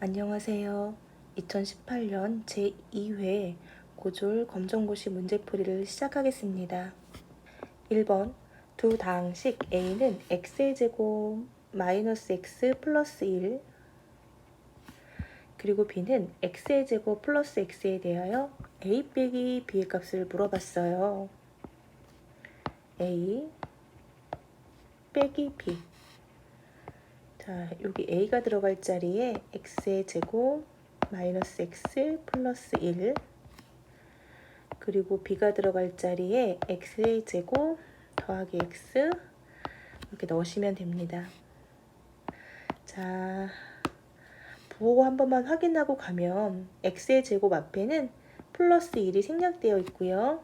안녕하세요. 2018년 제2회 고졸 검정고시 문제풀이를 시작하겠습니다. 1번 두 다항식 a는 x의 제곱 마이너스 x 플러스 1 그리고 b는 x의 제곱 플러스 x에 대하여 a 빼기 b의 값을 물어봤어요. a 빼기 b. 자, 여기 a가 들어갈 자리에 x의 제곱 마이너스 x 플러스 1 그리고 b가 들어갈 자리에 x의 제곱 더하기 x 이렇게 넣으시면 됩니다. 자, 부호 한 번만 확인하고 가면 x의 제곱 앞에는 플러스 1이 생략되어 있고요.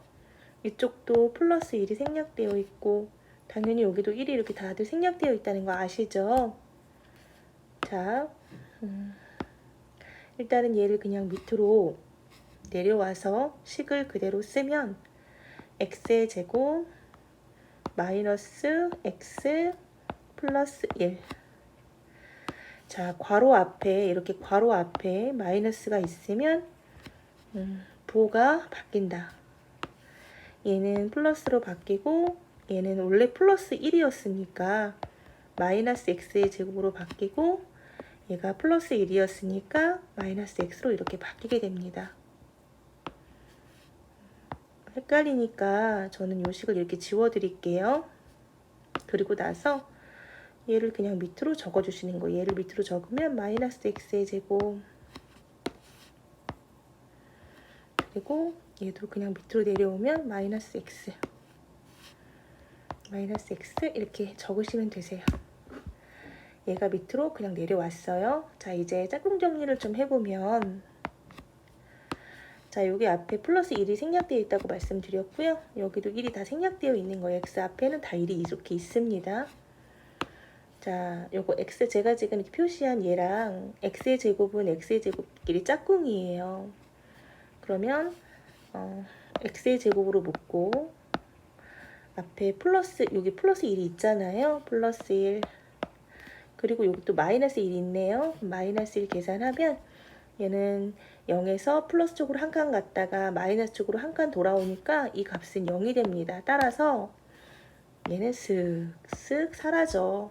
이쪽도 플러스 1이 생략되어 있고 당연히 여기도 1이 이렇게 다들 생략되어 있다는 거 아시죠? 자, 일단은 얘를 그냥 밑으로 내려와서 식을 그대로 쓰면 x의 제곱 마이너스 x 플러스 1. 자, 괄호 앞에 이렇게 괄호 앞에 마이너스가 있으면 부호가 바뀐다. 얘는 플러스로 바뀌고 얘는 원래 플러스 1이었으니까 마이너스 x의 제곱으로 바뀌고 얘가 플러스 1이었으니까 마이너스 x로 이렇게 바뀌게 됩니다. 헷갈리니까 저는 요 식을 이렇게 지워드릴게요. 그리고 나서 얘를 그냥 밑으로 적어주시는 거예요. 얘를 밑으로 적으면 마이너스 x의 제곱 그리고 얘도 그냥 밑으로 내려오면 마이너스 x 이렇게 적으시면 되세요. 얘가 밑으로 그냥 내려왔어요. 자, 이제 짝꿍 정리를 좀 해보면 자, 여기 앞에 플러스 1이 생략되어 있다고 말씀드렸고요. 여기도 1이 다 생략되어 있는 거예요. x 앞에는 다 1이 이렇게 있습니다. 자, 요거 x 제가 지금 이렇게 표시한 얘랑 x의 제곱은 x의 제곱끼리 짝꿍이에요. 그러면 x의 제곱으로 묶고 앞에 플러스 여기 플러스 1이 있잖아요. 플러스 1 그리고 여기 또 마이너스 1이 있네요. 마이너스 1 계산하면 얘는 0에서 플러스 쪽으로 한 칸 갔다가 마이너스 쪽으로 한 칸 돌아오니까 이 값은 0이 됩니다. 따라서 얘는 쓱쓱 사라져.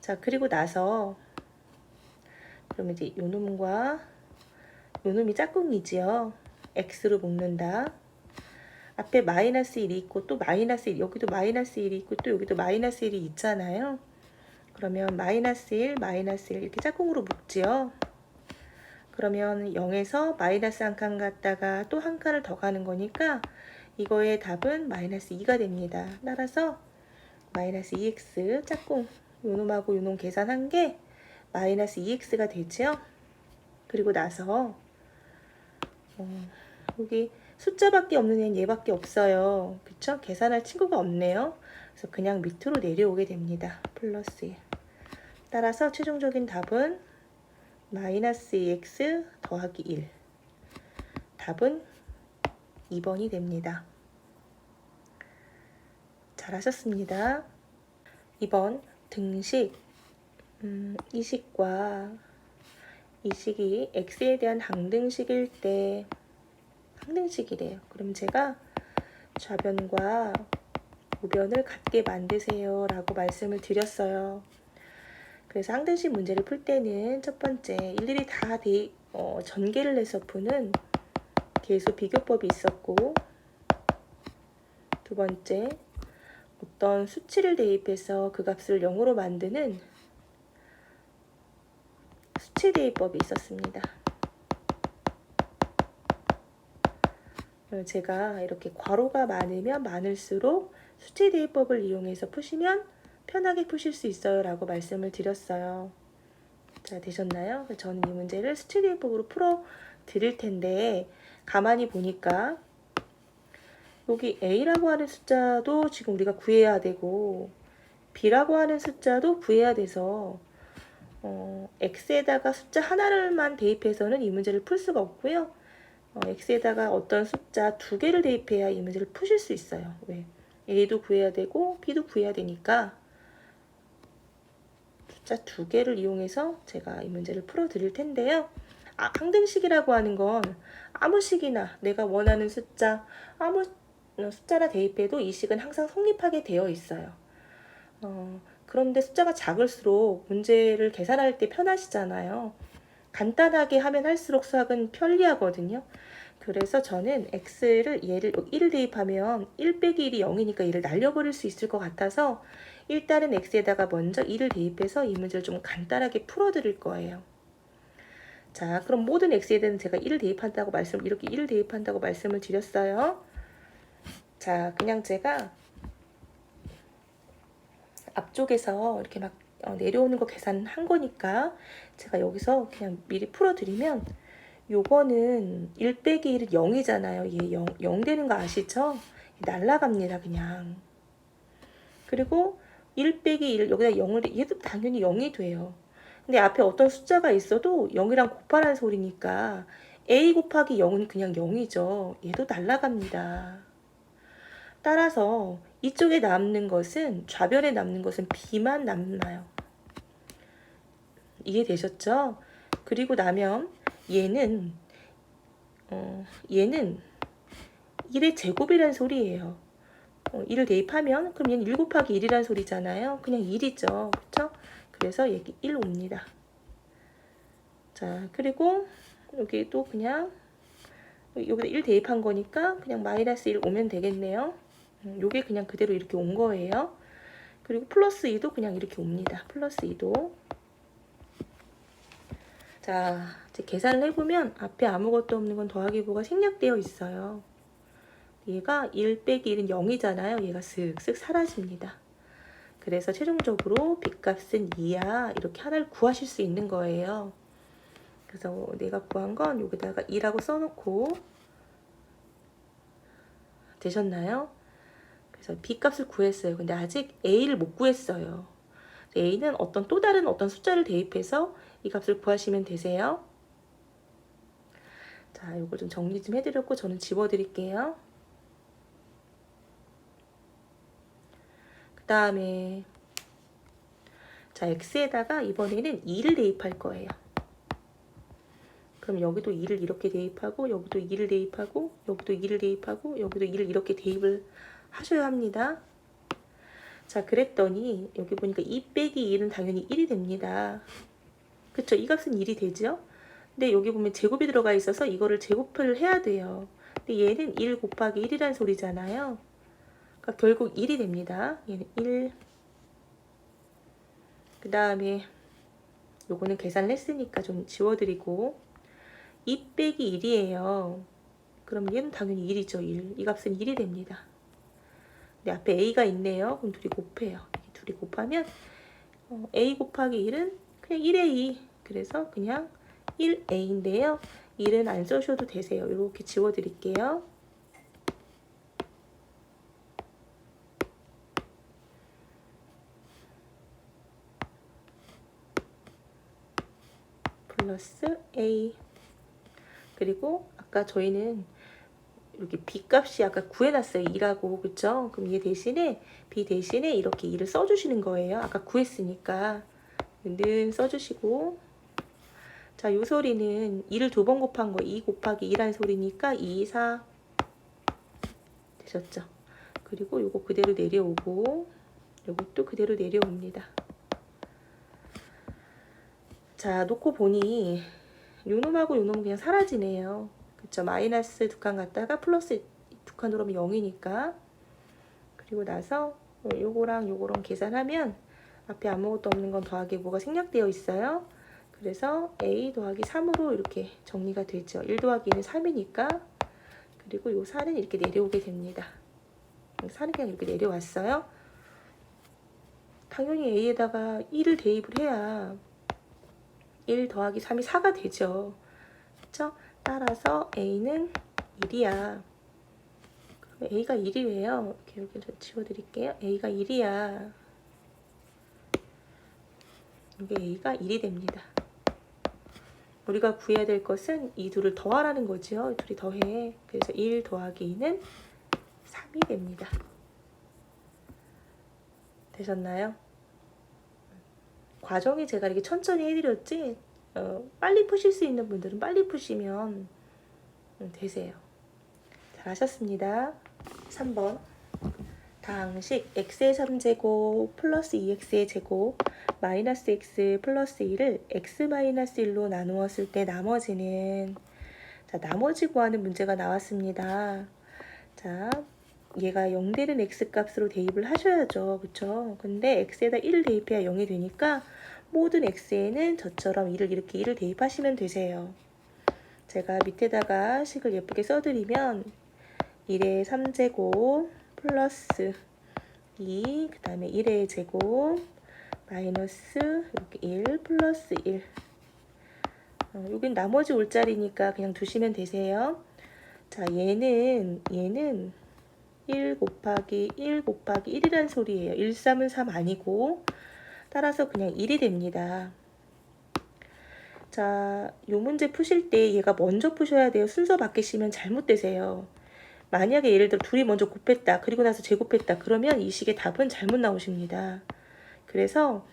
자, 그리고 나서 그러면 이제 요 놈과 요 놈이 짝꿍이지요. x로 묶는다. 앞에 마이너스 1이 있고 또 마이너스 1, 여기도 마이너스 1이 있고 또 여기도 마이너스 1이 있잖아요. 그러면 마이너스 1, 마이너스 1 이렇게 짝꿍으로 묶지요. 그러면 0에서 마이너스 한 칸 갔다가 또 한 칸을 더 가는 거니까 이거의 답은 마이너스 2가 됩니다. 따라서 마이너스 2x 짝꿍 요놈하고 요놈 계산한 게 마이너스 2x가 되죠. 그리고 나서 여기 숫자밖에 없는 애는 얘밖에 없어요. 그쵸? 계산할 친구가 없네요. 그래서 그냥 밑으로 내려오게 됩니다. 플러스 1. 따라서 최종적인 답은 마이너스 2x 더하기 1. 답은 2번이 됩니다. 잘하셨습니다. 2번 등식. 이 식과 이 식이 x에 대한 항등식일 때 항등식이래요. 그럼 제가 좌변과 우변을 같게 만드세요 라고 말씀을 드렸어요. 그래서 항등식 문제를 풀 때는 첫 번째 일일이 다 전개를 해서 푸는 계수 비교법이 있었고, 두 번째 어떤 수치를 대입해서 그 값을 0으로 만드는 수치 대입법이 있었습니다. 제가 이렇게 괄호가 많으면 많을수록 수치 대입법을 이용해서 푸시면 편하게 푸실 수 있어요 라고 말씀을 드렸어요. 자, 되셨나요? 저는 이 문제를 수치 대입법으로 풀어 드릴 텐데 가만히 보니까 여기 A라고 하는 숫자도 지금 우리가 구해야 되고 B라고 하는 숫자도 구해야 돼서 X에다가 숫자 하나를만 대입해서는 이 문제를 풀 수가 없고요. X에다가 어떤 숫자 두 개를 대입해야 이 문제를 푸실 수 있어요. 왜? A도 구해야 되고 B도 구해야 되니까 자, 두 개를 이용해서 제가 이 문제를 풀어드릴 텐데요. 항등식이라고 하는 건 아무 식이나 내가 원하는 숫자, 아무 숫자나 대입해도 이 식은 항상 성립하게 되어 있어요. 그런데 숫자가 작을수록 문제를 계산할 때 편하시잖아요. 간단하게 하면 할수록 수학은 편리하거든요. 그래서 저는 x를 얘를 1을 대입하면 1 빼기 1이 0이니까 1을 날려버릴 수 있을 것 같아서 일단은 x에다가 먼저 1을 대입해서 이 문제를 좀 간단하게 풀어드릴 거예요. 자, 그럼 모든 x에 대해서는 제가 1을 대입한다고 이렇게 1을 대입한다고 말씀을 드렸어요. 자, 그냥 제가 앞쪽에서 이렇게 막 내려오는 거 계산한 거니까 제가 여기서 그냥 미리 풀어드리면 요거는 1 빼기 1은 0이잖아요. 얘 0 되는 거 아시죠? 날라갑니다, 그냥. 그리고 1 빼기 1, 여기다 0을, 얘도 당연히 0이 돼요. 근데 앞에 어떤 숫자가 있어도 0이랑 곱하라는 소리니까 a 곱하기 0은 그냥 0이죠. 얘도 날라갑니다. 따라서 이쪽에 남는 것은, 좌변에 남는 것은 b만 남나요. 이해되셨죠? 그리고 나면 얘는 1의 제곱이란 소리예요. 1을 대입하면 그럼 얘는 1 곱하기 1이란 소리잖아요. 그냥 1이죠. 그렇죠? 그래서 여기 1 옵니다. 자, 그리고 여기 또 그냥 여기다 1 대입한 거니까 그냥 마이너스 1 오면 되겠네요. 요게 그냥 그대로 이렇게 온 거예요. 그리고 플러스 2도 그냥 이렇게 옵니다. 플러스 2도. 자, 이제 계산을 해보면 앞에 아무것도 없는 건 더하기 부가 생략되어 있어요. 얘가 1 빼기 1은 0이잖아요. 얘가 쓱쓱 사라집니다. 그래서 최종적으로 b값은 2야. 이렇게 하나를 구하실 수 있는 거예요. 그래서 내가 구한 건 여기다가 2라고 써놓고 되셨나요? 그래서 b값을 구했어요. 근데 아직 a를 못 구했어요. a는 또 다른 어떤 숫자를 대입해서 이 값을 구하시면 되세요. 자, 이걸 좀 정리 좀 해드렸고 저는 집어드릴게요. 그 다음에 자, x에다가 이번에는 2를 대입할 거예요. 그럼 여기도 2를 이렇게 대입하고 여기도 2를 대입하고 여기도 2를 대입하고 여기도 2를 이렇게 대입을 하셔야 합니다. 자, 그랬더니 여기 보니까 2 빼기 1은 당연히 1이 됩니다. 그쵸? 이 값은 1이 되죠? 근데 여기 보면 제곱이 들어가 있어서 이거를 제곱을 해야 돼요. 근데 얘는 1 곱하기 1이란 소리잖아요. 그러니까 결국 1이 됩니다. 얘는 1. 그 다음에 요거는 계산을 했으니까 좀 지워드리고 2 빼기 1이에요. 그럼 얘는 당연히 1이죠. 1. 이 값은 1이 됩니다. 근데 앞에 a가 있네요. 그럼 둘이 곱해요. 둘이 곱하면 a 곱하기 1은 그냥 1a. 그래서 그냥 1a인데요. 1은 안 써셔도 되세요. 이렇게 지워드릴게요. 플러스 a. 그리고 아까 저희는 이렇게 b 값이 아까 구해놨어요. 2라고. 그쵸? 그럼 얘 대신에 b 대신에 이렇게 2를 써주시는 거예요. 아까 구했으니까. 는 써주시고 자, 요 소리는 2를 2번 곱한 거 2 곱하기 2란 소리니까 2, 4 되셨죠? 그리고 요거 그대로 내려오고 요것도 그대로 내려옵니다. 자, 놓고 보니 요놈하고 요놈은 그냥 사라지네요. 그쵸? 마이너스 2칸 갔다가 플러스 2칸으로 하면 0이니까 그리고 나서 요거랑 요거랑 계산하면 앞에 아무것도 없는 건 더하기 뭐가 생략되어 있어요. 그래서 a 더하기 3으로 이렇게 정리가 되죠. 1 더하기 2는 3이니까 그리고 요 4는 이렇게 내려오게 됩니다. 4는 그냥 이렇게 내려왔어요. 당연히 a에다가 1을 대입을 해야 1 더하기 3이 4가 되죠. 그렇죠? 따라서 a는 1이야. 그럼 a가 1이래요. 이렇게 좀 지워드릴게요. a가 1이야. 이게 a가 1이 됩니다. 우리가 구해야 될 것은 이 둘을 더하라는 거죠. 둘이 더해. 그래서 1 더하기 2는 3이 됩니다. 되셨나요? 과정이 제가 이렇게 천천히 해드렸지 빨리 푸실 수 있는 분들은 빨리 푸시면 되세요. 잘하셨습니다. 3번 다항식 x의 3제곱 플러스 2x의 제곱 마이너스 x 플러스 1을 x-1로 나누었을 때 나머지는 자, 나머지 구하는 문제가 나왔습니다. 자, 얘가 0 되는 x 값으로 대입을 하셔야죠. 그쵸? 근데 x에다 1을 대입해야 0이 되니까 모든 x에는 저처럼 1을 이렇게 1을 대입하시면 되세요. 제가 밑에다가 식을 예쁘게 써드리면 1의 3제곱 플러스 2, 그 다음에 1의 제곱 마이너스 이렇게 1 플러스 1 여긴 나머지 올 자리니까 그냥 두시면 되세요. 자, 얘는 1 곱하기 1 곱하기 1이란 소리예요. 1, 3은 3 아니고 따라서 그냥 1이 됩니다. 자, 요 문제 푸실 때 얘가 먼저 푸셔야 돼요. 순서 바뀌시면 잘못되세요. 만약에 예를 들어 둘이 먼저 곱했다. 그리고 나서 제곱했다. 그러면 이 식의 답은 잘못 나오십니다. 그래서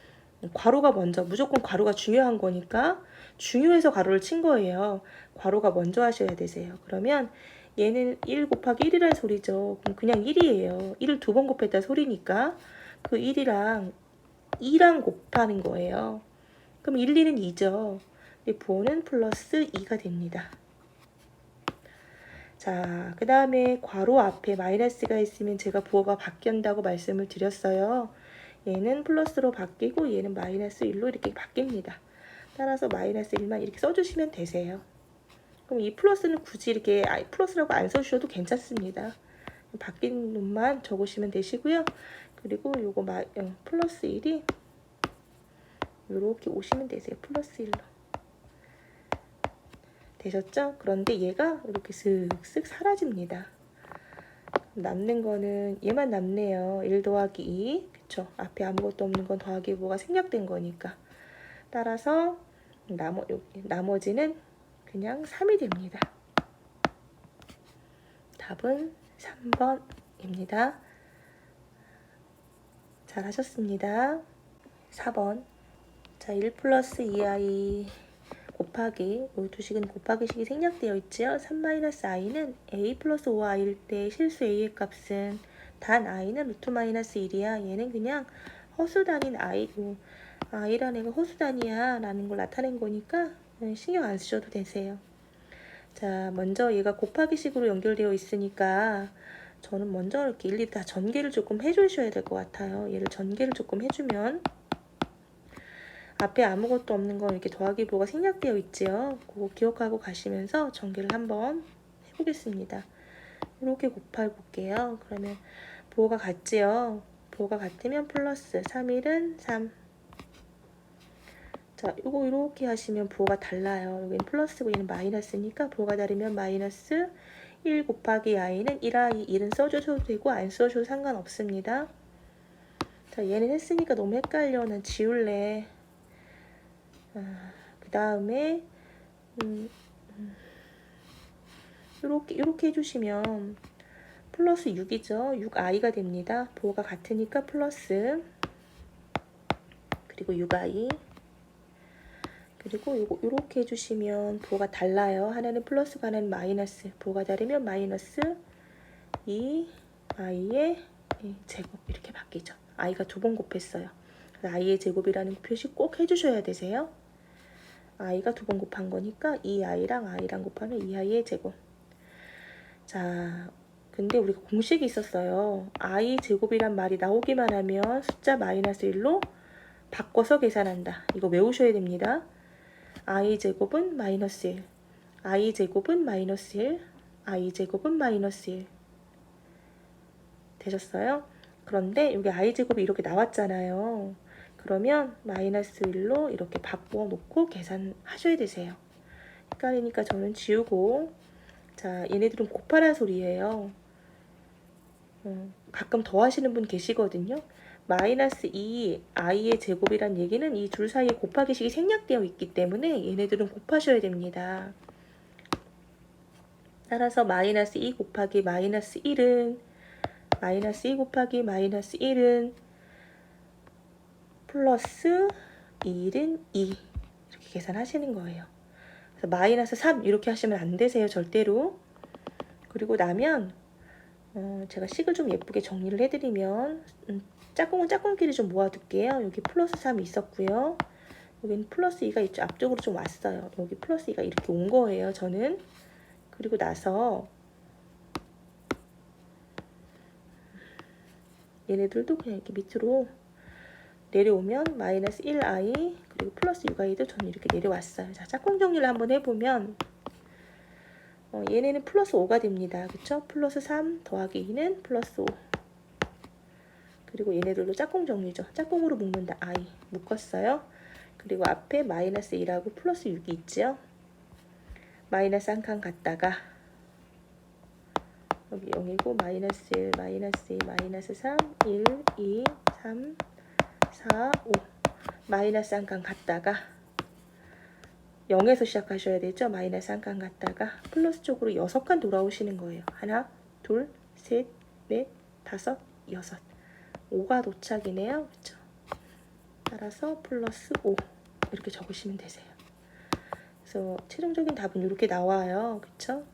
괄호가 먼저, 무조건 괄호가 중요한 거니까 중요해서 괄호를 친 거예요. 괄호가 먼저 하셔야 되세요. 그러면 얘는 1 곱하기 1이라는 소리죠. 그럼 그냥 1이에요. 1을 2번 곱했다 소리니까 그 1이랑 2랑 곱하는 거예요. 그럼 1, 2는 2죠. 부호는 플러스 2가 됩니다. 자, 그 다음에 괄호 앞에 마이너스가 있으면 제가 부호가 바뀐다고 말씀을 드렸어요. 얘는 플러스로 바뀌고 얘는 마이너스 1로 이렇게 바뀝니다. 따라서 마이너스 1만 이렇게 써주시면 되세요. 그럼 이 플러스는 굳이 이렇게 플러스라고 안 써주셔도 괜찮습니다. 바뀐 놈만 적으시면 되시고요. 그리고 요거 플러스 1이 이렇게 오시면 되세요. 플러스 1로. 되셨죠? 그런데 얘가 이렇게 슥슥 사라집니다. 남는 거는 얘만 남네요. 1 더하기 2. 그쵸? 앞에 아무것도 없는 건 더하기 뭐가 생략된 거니까. 따라서 나머지는 그냥 3이 됩니다. 답은 3번입니다. 잘하셨습니다. 4번. 자, 1 플러스 2i 곱하기 이 두 식은 곱하기식이 생략되어 있지요. 3-i는 a 플러스 5i일 때 실수 a의 값은 단 i는 루트 마이너스 1이야. 얘는 그냥 허수단인 i라는 애가 허수단이야 라는 걸 나타낸 거니까 신경 안 쓰셔도 되세요. 자, 먼저 얘가 곱하기식으로 연결되어 있으니까 저는 먼저 이렇게 일일이 다 전개를 조금 해주셔야 될 것 같아요. 얘를 전개를 조금 해주면 앞에 아무것도 없는 건 이렇게 더하기 부호가 생략되어 있지요. 그거 기억하고 가시면서 전개를 한번 해보겠습니다. 이렇게 곱해 볼게요. 그러면 부호가 같지요. 부호가 같으면 플러스 3일은 3. 자, 이거 이렇게 하시면 부호가 달라요. 여기는 플러스고 얘는 마이너스니까 부호가 다르면 마이너스 1 곱하기 i는 1i 1은 써주셔도 되고 안 써주셔도 상관없습니다. 자, 얘는 했으니까 너무 헷갈려. 난 지울래. 그 다음에 이렇게 해주시면 플러스 6이죠. 6i가 됩니다. 부호가 같으니까 플러스 그리고 6i 그리고 이렇게 해주시면 부호가 달라요. 하나는 플러스가 하나는 마이너스. 부호가 다르면 마이너스 2i의 제곱 이렇게 바뀌죠. i가 2번 곱했어요. i의 제곱이라는 표시 꼭 해주셔야 되세요. i가 2번 곱한 거니까 2i랑 곱하면 2i의 제곱. 자, 근데 우리가 공식이 있었어요. i 제곱이란 말이 나오기만 하면 숫자 마이너스 1로 바꿔서 계산한다. 이거 외우셔야 됩니다. i 제곱은 마이너스 1, i 제곱은 마이너스 1, i 제곱은 마이너스 1. 되셨어요? 그런데 여기 i 제곱이 이렇게 나왔잖아요. 그러면 마이너스 1로 이렇게 바꿔 놓고 계산하셔야 되세요. 헷갈리니까 저는 지우고, 자, 얘네들은 곱하라는 소리예요. 가끔 더하시는 분 계시거든요. 마이너스 2 i의 제곱이란 얘기는 이 둘 사이에 곱하기식이 생략되어 있기 때문에 얘네들은 곱하셔야 됩니다. 따라서 마이너스 2 곱하기 마이너스 1은 마이너스 2 곱하기 마이너스 1은 플러스 1은 2 이렇게 계산하시는 거예요. 그래서 마이너스 3 이렇게 하시면 안 되세요, 절대로. 그리고 나면 제가 식을 좀 예쁘게 정리를 해드리면 짝꿍은 짝꿍끼리 좀 모아둘게요. 여기 플러스 3이 있었고요. 여기는 플러스 2가 이쪽 앞쪽으로 좀 왔어요. 여기 플러스 2가 이렇게 온 거예요, 저는. 그리고 나서 얘네들도 그냥 이렇게 밑으로 내려오면 마이너스 1i 그리고 플러스 6i도 저는 이렇게 내려왔어요. 자, 짝꿍 정리를 한번 해보면 얘네는 플러스 5가 됩니다. 그쵸? 플러스 3 더하기 2는 플러스 5. 그리고 얘네들도 짝꿍 정리죠. 짝꿍으로 묶는다. i 묶었어요. 그리고 앞에 마이너스 1하고 플러스 6이 있죠. 마이너스 한 칸 갔다가 여기 0이고 마이너스 1, 마이너스 2, 마이너스 3, 1, 2, 3, 4, 5 마이너스 한 칸 갔다가 0에서 시작하셔야 되죠. 마이너스 한 칸 갔다가 플러스 쪽으로 6칸 돌아오시는 거예요. 하나, 둘, 셋, 넷, 다섯, 여섯 5가 도착이네요. 그쵸? 따라서 플러스 5 이렇게 적으시면 되세요. 그래서 최종적인 답은 이렇게 나와요. 그쵸?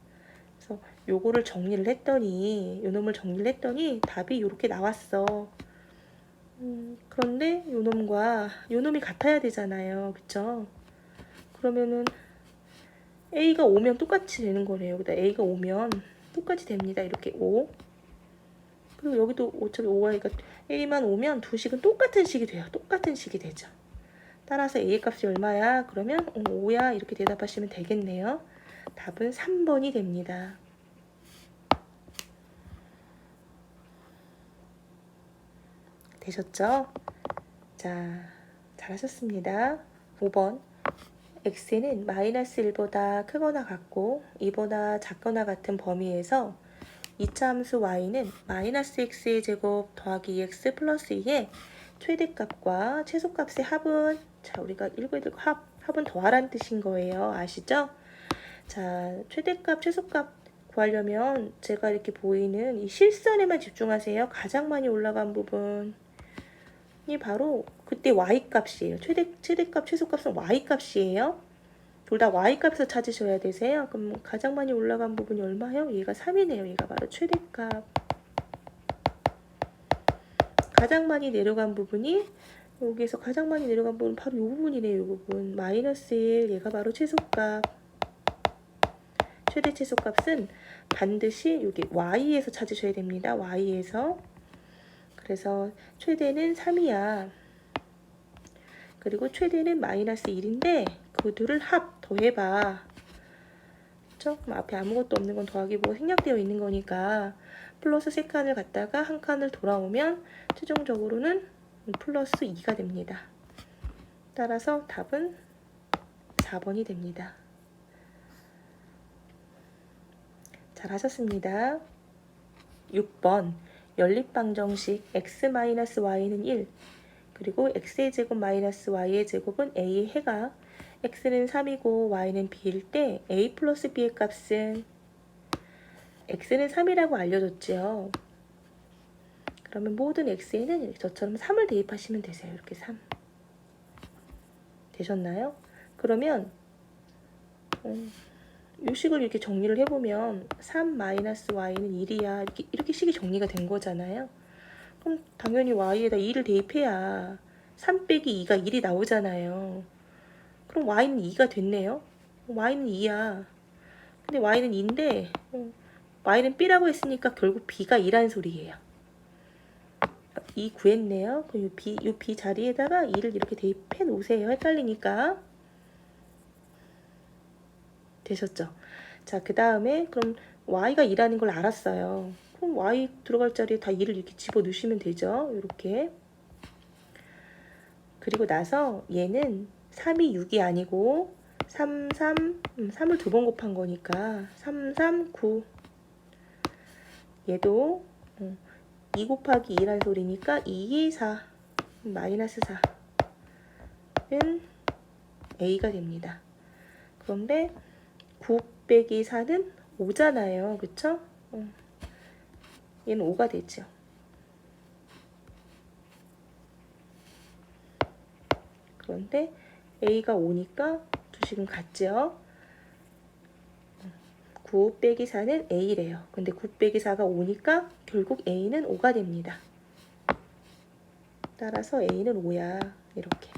그래서 요거를 정리를 했더니 요놈을 정리를 했더니 답이 이렇게 나왔어. 그런데 요놈과 요놈이 같아야 되잖아요. 그쵸? 그러면은 A가 5면 똑같이 되는 거네요. 여기다 A가 5면 똑같이 됩니다. 이렇게 5. 그리고 여기도 어차피 5i가 A만 5면 두 식은 똑같은 식이 돼요. 똑같은 식이 되죠. 따라서 A 값이 얼마야? 그러면 5야. 이렇게 대답하시면 되겠네요. 답은 3번이 됩니다. 되셨죠? 자, 잘하셨습니다. 5번. x는 마이너스 1보다 크거나 같고 2보다 작거나 같은 범위에서 2차 함수 y는 마이너스 x의 제곱 더하기 2x 플러스 2의 최대값과 최소값의 합은 자 우리가 읽어야 합은 더하라는 뜻인 거예요. 아시죠? 자 최대값 최소값 구하려면 제가 이렇게 보이는 이 실선에만 집중하세요. 가장 많이 올라간 부분이 바로 그때 y값이에요. 최대값 최소값은 y값이에요. 둘 다 y값에서 찾으셔야 되세요. 그럼 가장 많이 올라간 부분이 얼마예요? 얘가 3이네요. 얘가 바로 최대값. 가장 많이 내려간 부분이 여기에서 가장 많이 내려간 부분은 바로 이 부분이네요. 이 부분. 마이너스 1. 얘가 바로 최소값. 최대 최소값은 반드시 여기 y에서 찾으셔야 됩니다. y에서. 그래서 최대는 3이야. 그리고 최대는 마이너스 1인데 그 둘을 합 더해봐. 그쵸? 앞에 아무것도 없는 건 더하기 보고 생략되어 있는 거니까 플러스 3칸을 갔다가 한 칸을 돌아오면 최종적으로는 플러스 2가 됩니다. 따라서 답은 4번이 됩니다. 잘하셨습니다. 6번 연립방정식 x-y는 1 그리고 x의 제곱 마이너스 y의 제곱은 a의 해가 x는 3이고 y는 b일 때 a 플러스 b의 값은 x는 3이라고 알려줬죠. 그러면 모든 x에는 저처럼 3을 대입하시면 되세요. 이렇게 3. 되셨나요? 그러면 이 식을 이렇게 정리를 해보면 3 마이너스 y는 1이야. 이렇게 식이 정리가 된 거잖아요. 그럼 당연히 y에다 2를 대입해야 3 빼기 2가 1이 나오잖아요. 그럼 y는 2가 됐네요. y는 2야. 근데 y는 2인데 y는 b라고 했으니까 결국 b가 2란 소리예요. 2 구했네요. 그럼 이 b 자리에다가 2를 이렇게 대입해 놓으세요. 헷갈리니까. 되셨죠? 자, 그 다음에 그럼 y가 2라는 걸 알았어요. 그럼 y 들어갈 자리에 다 2를 이렇게 집어 넣으시면 되죠. 이렇게. 그리고 나서 얘는 3이 6이 아니고 3을 두 번 곱한 거니까 3, 3, 9. 얘도 2 곱하기 2란 소리니까 2, 4, 마이너스 4는 a가 됩니다. 그런데 9 빼기 4는 5잖아요. 그쵸? 얘는 5가 되죠. 그런데 A가 5니까 주식은 같죠? 9 빼기 4는 A래요. 근데 9 빼기 4가 5니까 결국 A는 5가 됩니다. 따라서 A는 5야. 이렇게.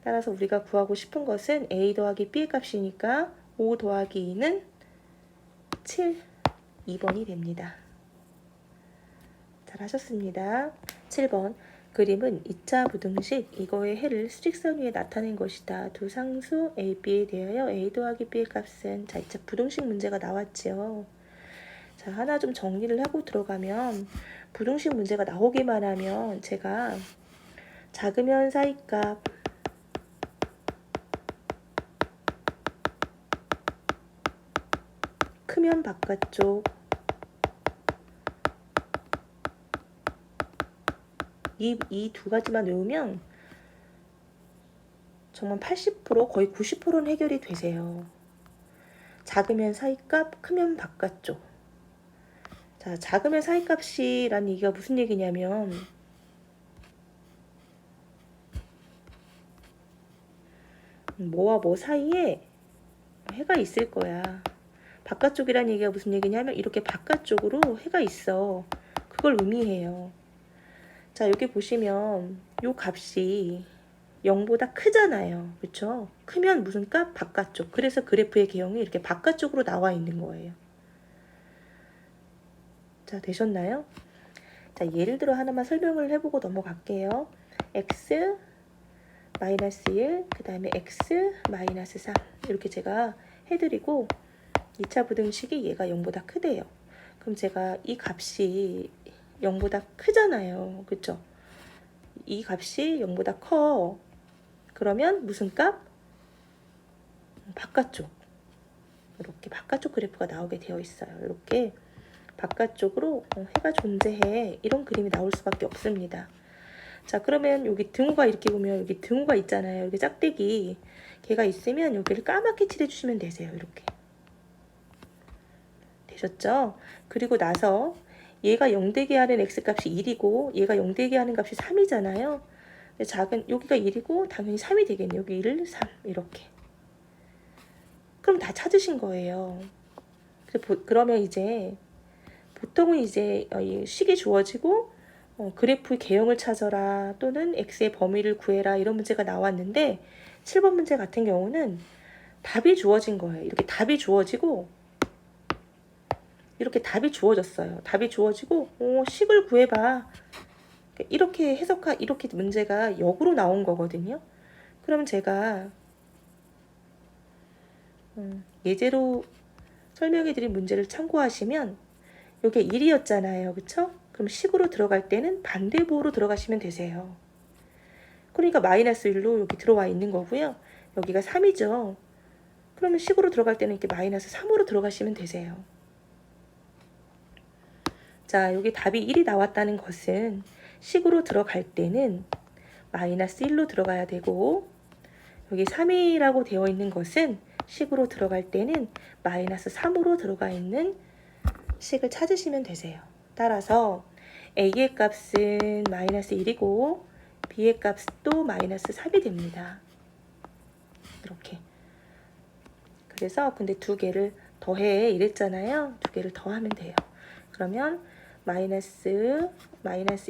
따라서 우리가 구하고 싶은 것은 A 더하기 B의 값이니까 5 더하기 2는 7, 2번이 됩니다. 잘 하셨습니다. 7번. 그림은 2차 부등식 이거의 해를 수직선 위에 나타낸 것이다. 두 상수 A, B에 대하여 A 더하기 B의 값은, 자, 2차 부등식 문제가 나왔죠. 자, 하나 좀 정리를 하고 들어가면, 부등식 문제가 나오기만 하면 제가 작으면 사이값, 크면 바깥쪽, 이 두 가지만 외우면 정말 80% 거의 90%는 해결이 되세요. 작으면 사이값, 크면 바깥쪽. 자, 작으면 사이값이란 얘기가 무슨 얘기냐면 뭐와 뭐 사이에 해가 있을 거야. 바깥쪽이란 얘기가 무슨 얘기냐면 이렇게 바깥쪽으로 해가 있어. 그걸 의미해요. 자, 여기 보시면 요 값이 0보다 크잖아요. 그쵸? 크면 무슨 값? 바깥쪽. 그래서 그래프의 개형이 이렇게 바깥쪽으로 나와 있는 거예요. 자, 되셨나요? 자, 예를 들어 하나만 설명을 해보고 넘어갈게요. x 마이너스 1, 그 다음에 x 마이너스 3 이렇게 제가 해드리고 2차 부등식이 얘가 0보다 크대요. 그럼 제가 이 값이 0보다 크잖아요. 그쵸? 이 값이 0보다 커. 그러면 무슨 값? 바깥쪽. 이렇게 바깥쪽 그래프가 나오게 되어 있어요. 이렇게 바깥쪽으로 해가 존재해. 이런 그림이 나올 수밖에 없습니다. 자, 그러면 여기 등호가 이렇게 보면 여기 등호가 있잖아요. 여기 짝대기. 걔가 있으면 여기를 까맣게 칠해주시면 되세요. 이렇게. 되셨죠? 그리고 나서 얘가 0되게 하는 x값이 1이고 얘가 0되게 하는 값이 3이잖아요. 작은 여기가 1이고 당연히 3이 되겠네요. 여기 1, 3 이렇게. 그럼 다 찾으신 거예요. 그러면 이제 보통은 이제 식이 주어지고 그래프의 개형을 찾아라 또는 x의 범위를 구해라 이런 문제가 나왔는데 7번 문제 같은 경우는 답이 주어진 거예요. 이렇게 답이 주어지고 이렇게 답이 주어졌어요. 답이 주어지고 식을 구해봐. 이렇게 이렇게 문제가 역으로 나온 거거든요. 그러면 제가 예제로 설명해드린 문제를 참고하시면 이게 1이었잖아요. 그쵸? 그럼 식으로 들어갈 때는 반대부호로 들어가시면 되세요. 그러니까 마이너스 1로 여기 들어와 있는 거고요. 여기가 3이죠. 그러면 식으로 들어갈 때는 이렇게 마이너스 3으로 들어가시면 되세요. 자, 여기 답이 1이 나왔다는 것은 식으로 들어갈 때는 마이너스 1로 들어가야 되고 여기 3이라고 되어 있는 것은 식으로 들어갈 때는 마이너스 3으로 들어가 있는 식을 찾으시면 되세요. 따라서 A의 값은 마이너스 1이고 B의 값도 마이너스 3이 됩니다. 이렇게. 그래서 근데 두 개를 더해 이랬잖아요. 두 개를 더하면 돼요. 그러면 마이너스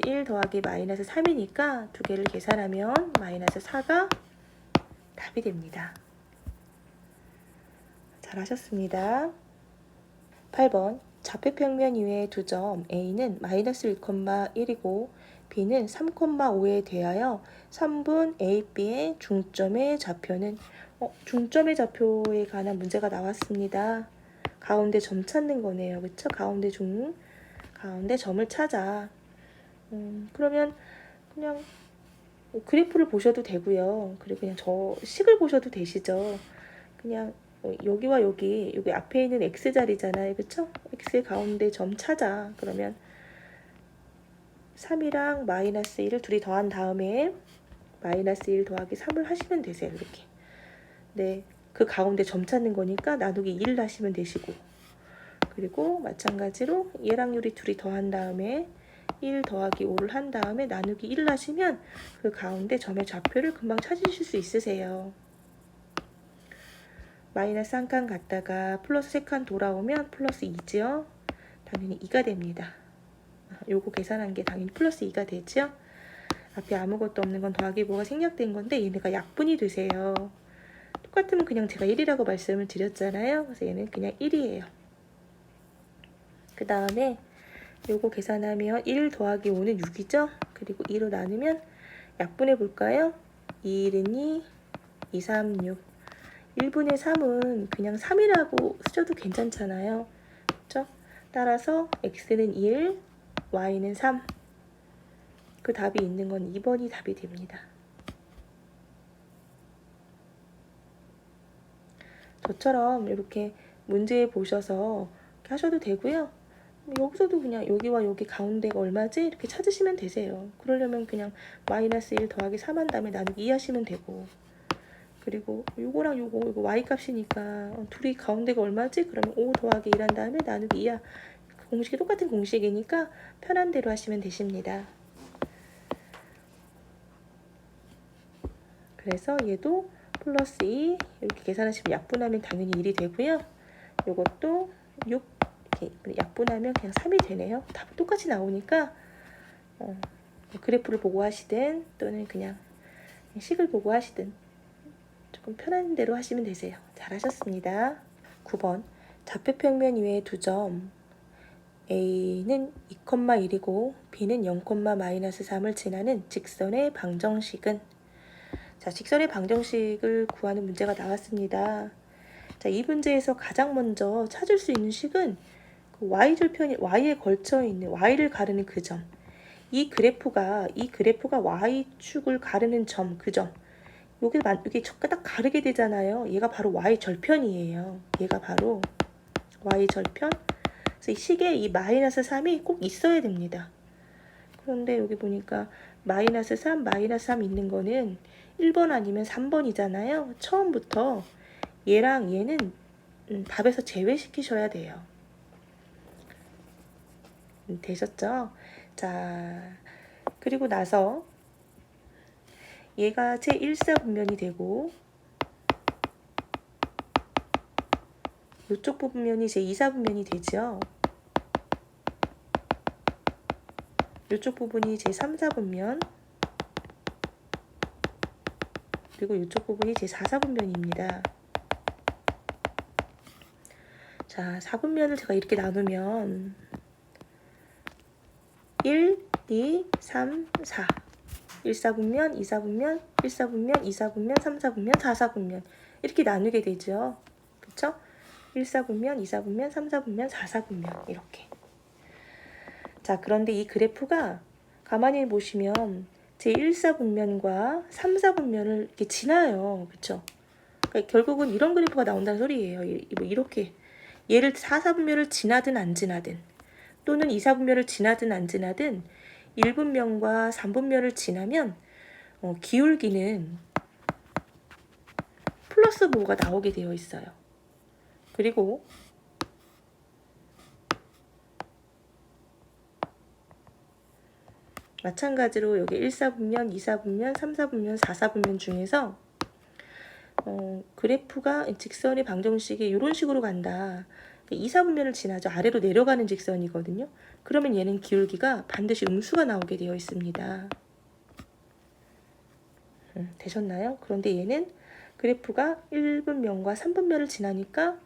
1 더하기 마이너스 3이니까 두 개를 계산하면 마이너스 4가 답이 됩니다. 잘하셨습니다. 8번 좌표평면 이외의 두 점 A는 마이너스 1,1이고 B는 3,5에 대하여 3분 AB의 중점의 좌표는 중점의 좌표에 관한 문제가 나왔습니다. 가운데 점 찾는 거네요. 그쵸? 가운데 점을 찾아. 그러면 그냥 그래프를 보셔도 되고요. 그리고 그냥 저 식을 보셔도 되시죠. 그냥 여기와 여기 앞에 있는 x자리잖아요. 그쵸? x의 가운데 점 찾아. 그러면 3이랑 마이너스 1을 둘이 더한 다음에 마이너스 1 더하기 3을 하시면 되세요. 이렇게. 네, 그 가운데 점 찾는 거니까 나누기 1을 하시면 되시고 그리고 마찬가지로 얘랑 요리 둘이 더한 다음에 1 더하기 5를 한 다음에 나누기 1을 하시면 그 가운데 점의 좌표를 금방 찾으실 수 있으세요. 마이너스 한 칸 갔다가 플러스 3칸 돌아오면 플러스 2죠. 당연히 2가 됩니다. 요거 계산한 게 당연히 플러스 2가 되죠. 앞에 아무것도 없는 건 더하기 뭐가 생략된 건데 얘네가 약분이 되세요. 똑같으면 그냥 제가 1이라고 말씀을 드렸잖아요. 그래서 얘는 그냥 1이에요. 그 다음에 요거 계산하면 1 더하기 5는 6이죠. 그리고 2로 나누면 약분해 볼까요? 2, 1은 2, 2, 3, 6. 1분의 3은 그냥 3이라고 쓰셔도 괜찮잖아요. 그렇죠? 따라서 x는 1, y는 3. 그 답이 있는 건 2번이 답이 됩니다. 저처럼 이렇게 문제 보셔서 이렇게 하셔도 되고요. 여기서도 그냥 여기와 여기 가운데가 얼마지? 이렇게 찾으시면 되세요. 그러려면 그냥 마이너스 1 더하기 3 한 다음에 나누기 2 하시면 되고, 그리고 요거랑 요거 y 값이니까 둘이 가운데가 얼마지? 그러면 5 더하기 1 한 다음에 나누기 2야. 공식이 똑같은 공식이니까 편한 대로 하시면 되십니다. 그래서 얘도 플러스 2 이렇게 계산하시면 약분하면 당연히 1이 되고요. 요것도 6 이렇게 약분하면 그냥 3이 되네요. 답은 똑같이 나오니까 그래프를 보고 하시든 또는 그냥 식을 보고 하시든 조금 편한 대로 하시면 되세요. 잘하셨습니다. 9번 좌표평면 위에 두 점 A는 2,1이고 B는 0,-3을 지나는 직선의 방정식은, 자, 직선의 방정식을 구하는 문제가 나왔습니다. 자, 이 문제에서 가장 먼저 찾을 수 있는 식은 그 y절편이 y에 걸쳐 있는 y를 가르는 그 점. 이 그래프가 y축을 가르는 점, 그 점. 이게 딱 가르게 되잖아요. 얘가 바로 y절편이에요. 얘가 바로 y절편. 그래서 이 식에 이 마이너스 3이 꼭 있어야 됩니다. 그런데 여기 보니까 마이너스 3, 마이너스 3 있는 거는 1번 아니면 3번이잖아요. 처음부터 얘랑 얘는 답에서 제외시키셔야 돼요. 되셨죠? 자, 그리고 나서 얘가 제1사분면이 되고 이쪽 부분면이 제2사분면이 되죠. 이쪽 부분이 제3사분면, 그리고 이쪽 부분이 제4사분면입니다. 자, 4분면을 제가 이렇게 나누면 1, 2, 3, 4 1사분면, 2사분면, 1사분면, 2사분면, 3사분면, 4사분면 이렇게 나누게 되죠. 그쵸? 1사분면, 2사분면, 3사분면, 4사분면 이렇게. 자, 그런데 이 그래프가 가만히 보시면 제1사분면과 3사분면을 이렇게 지나요. 그쵸? 그러니까 결국은 이런 그래프가 나온다는 소리예요. 뭐 이렇게 얘를 4사분면을 지나든 안 지나든 또는 2사분면을 지나든 안 지나든 1분면과 3분면을 지나면 기울기는 플러스 뭐가 나오게 되어 있어요. 그리고 마찬가지로 여기 1사분면, 2사분면, 3사분면, 4사분면 중에서 그래프가 직선의 방정식이 이런 식으로 간다. 2사분면을 지나죠. 아래로 내려가는 직선이거든요. 그러면 얘는 기울기가 반드시 음수가 나오게 되어 있습니다. 되셨나요? 그런데 얘는 그래프가 1분면과 3분면을 지나니까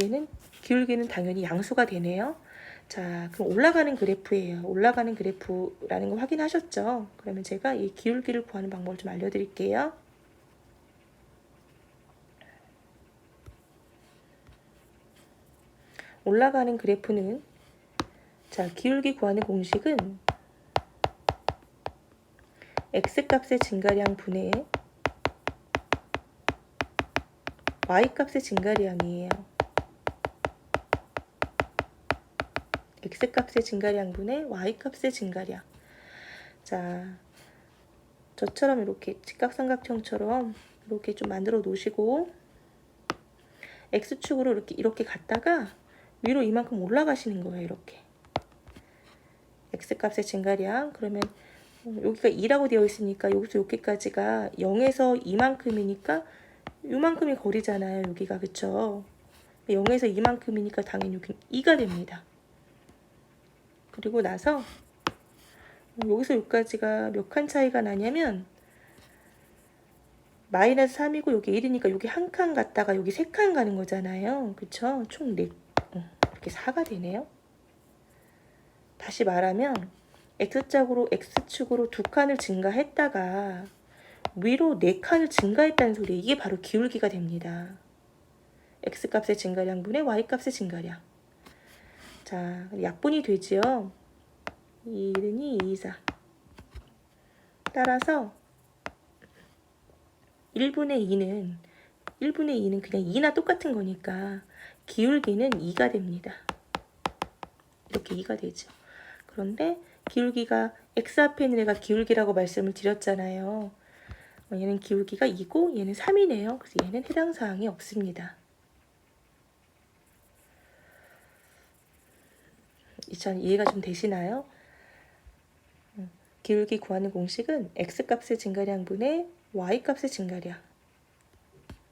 얘는 기울기는 당연히 양수가 되네요. 자, 그럼 올라가는 그래프예요. 올라가는 그래프라는 거 확인하셨죠? 그러면 제가 이 기울기를 구하는 방법을 좀 알려드릴게요. 올라가는 그래프는, 자, 기울기 구하는 공식은 x값의 증가량 분의 y값의 증가량이에요. x값의 증가량 분의 y값의 증가량. 자, 저처럼 이렇게 직각삼각형처럼 이렇게 좀 만들어 놓으시고 x축으로 이렇게 갔다가 위로 이만큼 올라가시는 거예요. 이렇게 x값의 증가량. 그러면 여기가 2라고 되어 있으니까 여기서 여기까지가 0에서 2만큼이니까 요만큼이 거리잖아요. 여기가. 그쵸? 0에서 2만큼이니까 당연히 여기 2가 됩니다. 그리고 나서 여기서 여기까지가 몇 칸 차이가 나냐면 마이너스 3이고 여기 1이니까 여기 한 칸 갔다가 여기 3칸 가는 거잖아요. 그쵸? 총 4, 이렇게 4가 되네요. 다시 말하면 X축으로 2칸을 증가했다가 위로 4칸을 증가했다는 소리예요. 이게 바로 기울기가 됩니다. X값의 증가량분의 Y값의 증가량. 자, 약분이 되지요. 2, 2, 4. 따라서 1분의 2는 그냥 2나 똑같은 거니까 기울기는 2가 됩니다. 이렇게 2가 되죠. 그런데 기울기가 x 앞에 있는 애가 기울기라고 말씀을 드렸잖아요. 얘는 기울기가 2고 얘는 3이네요. 그래서 얘는 해당 사항이 없습니다. 이해가 좀 되시나요? 기울기 구하는 공식은 x값의 증가량분의 y값의 증가량.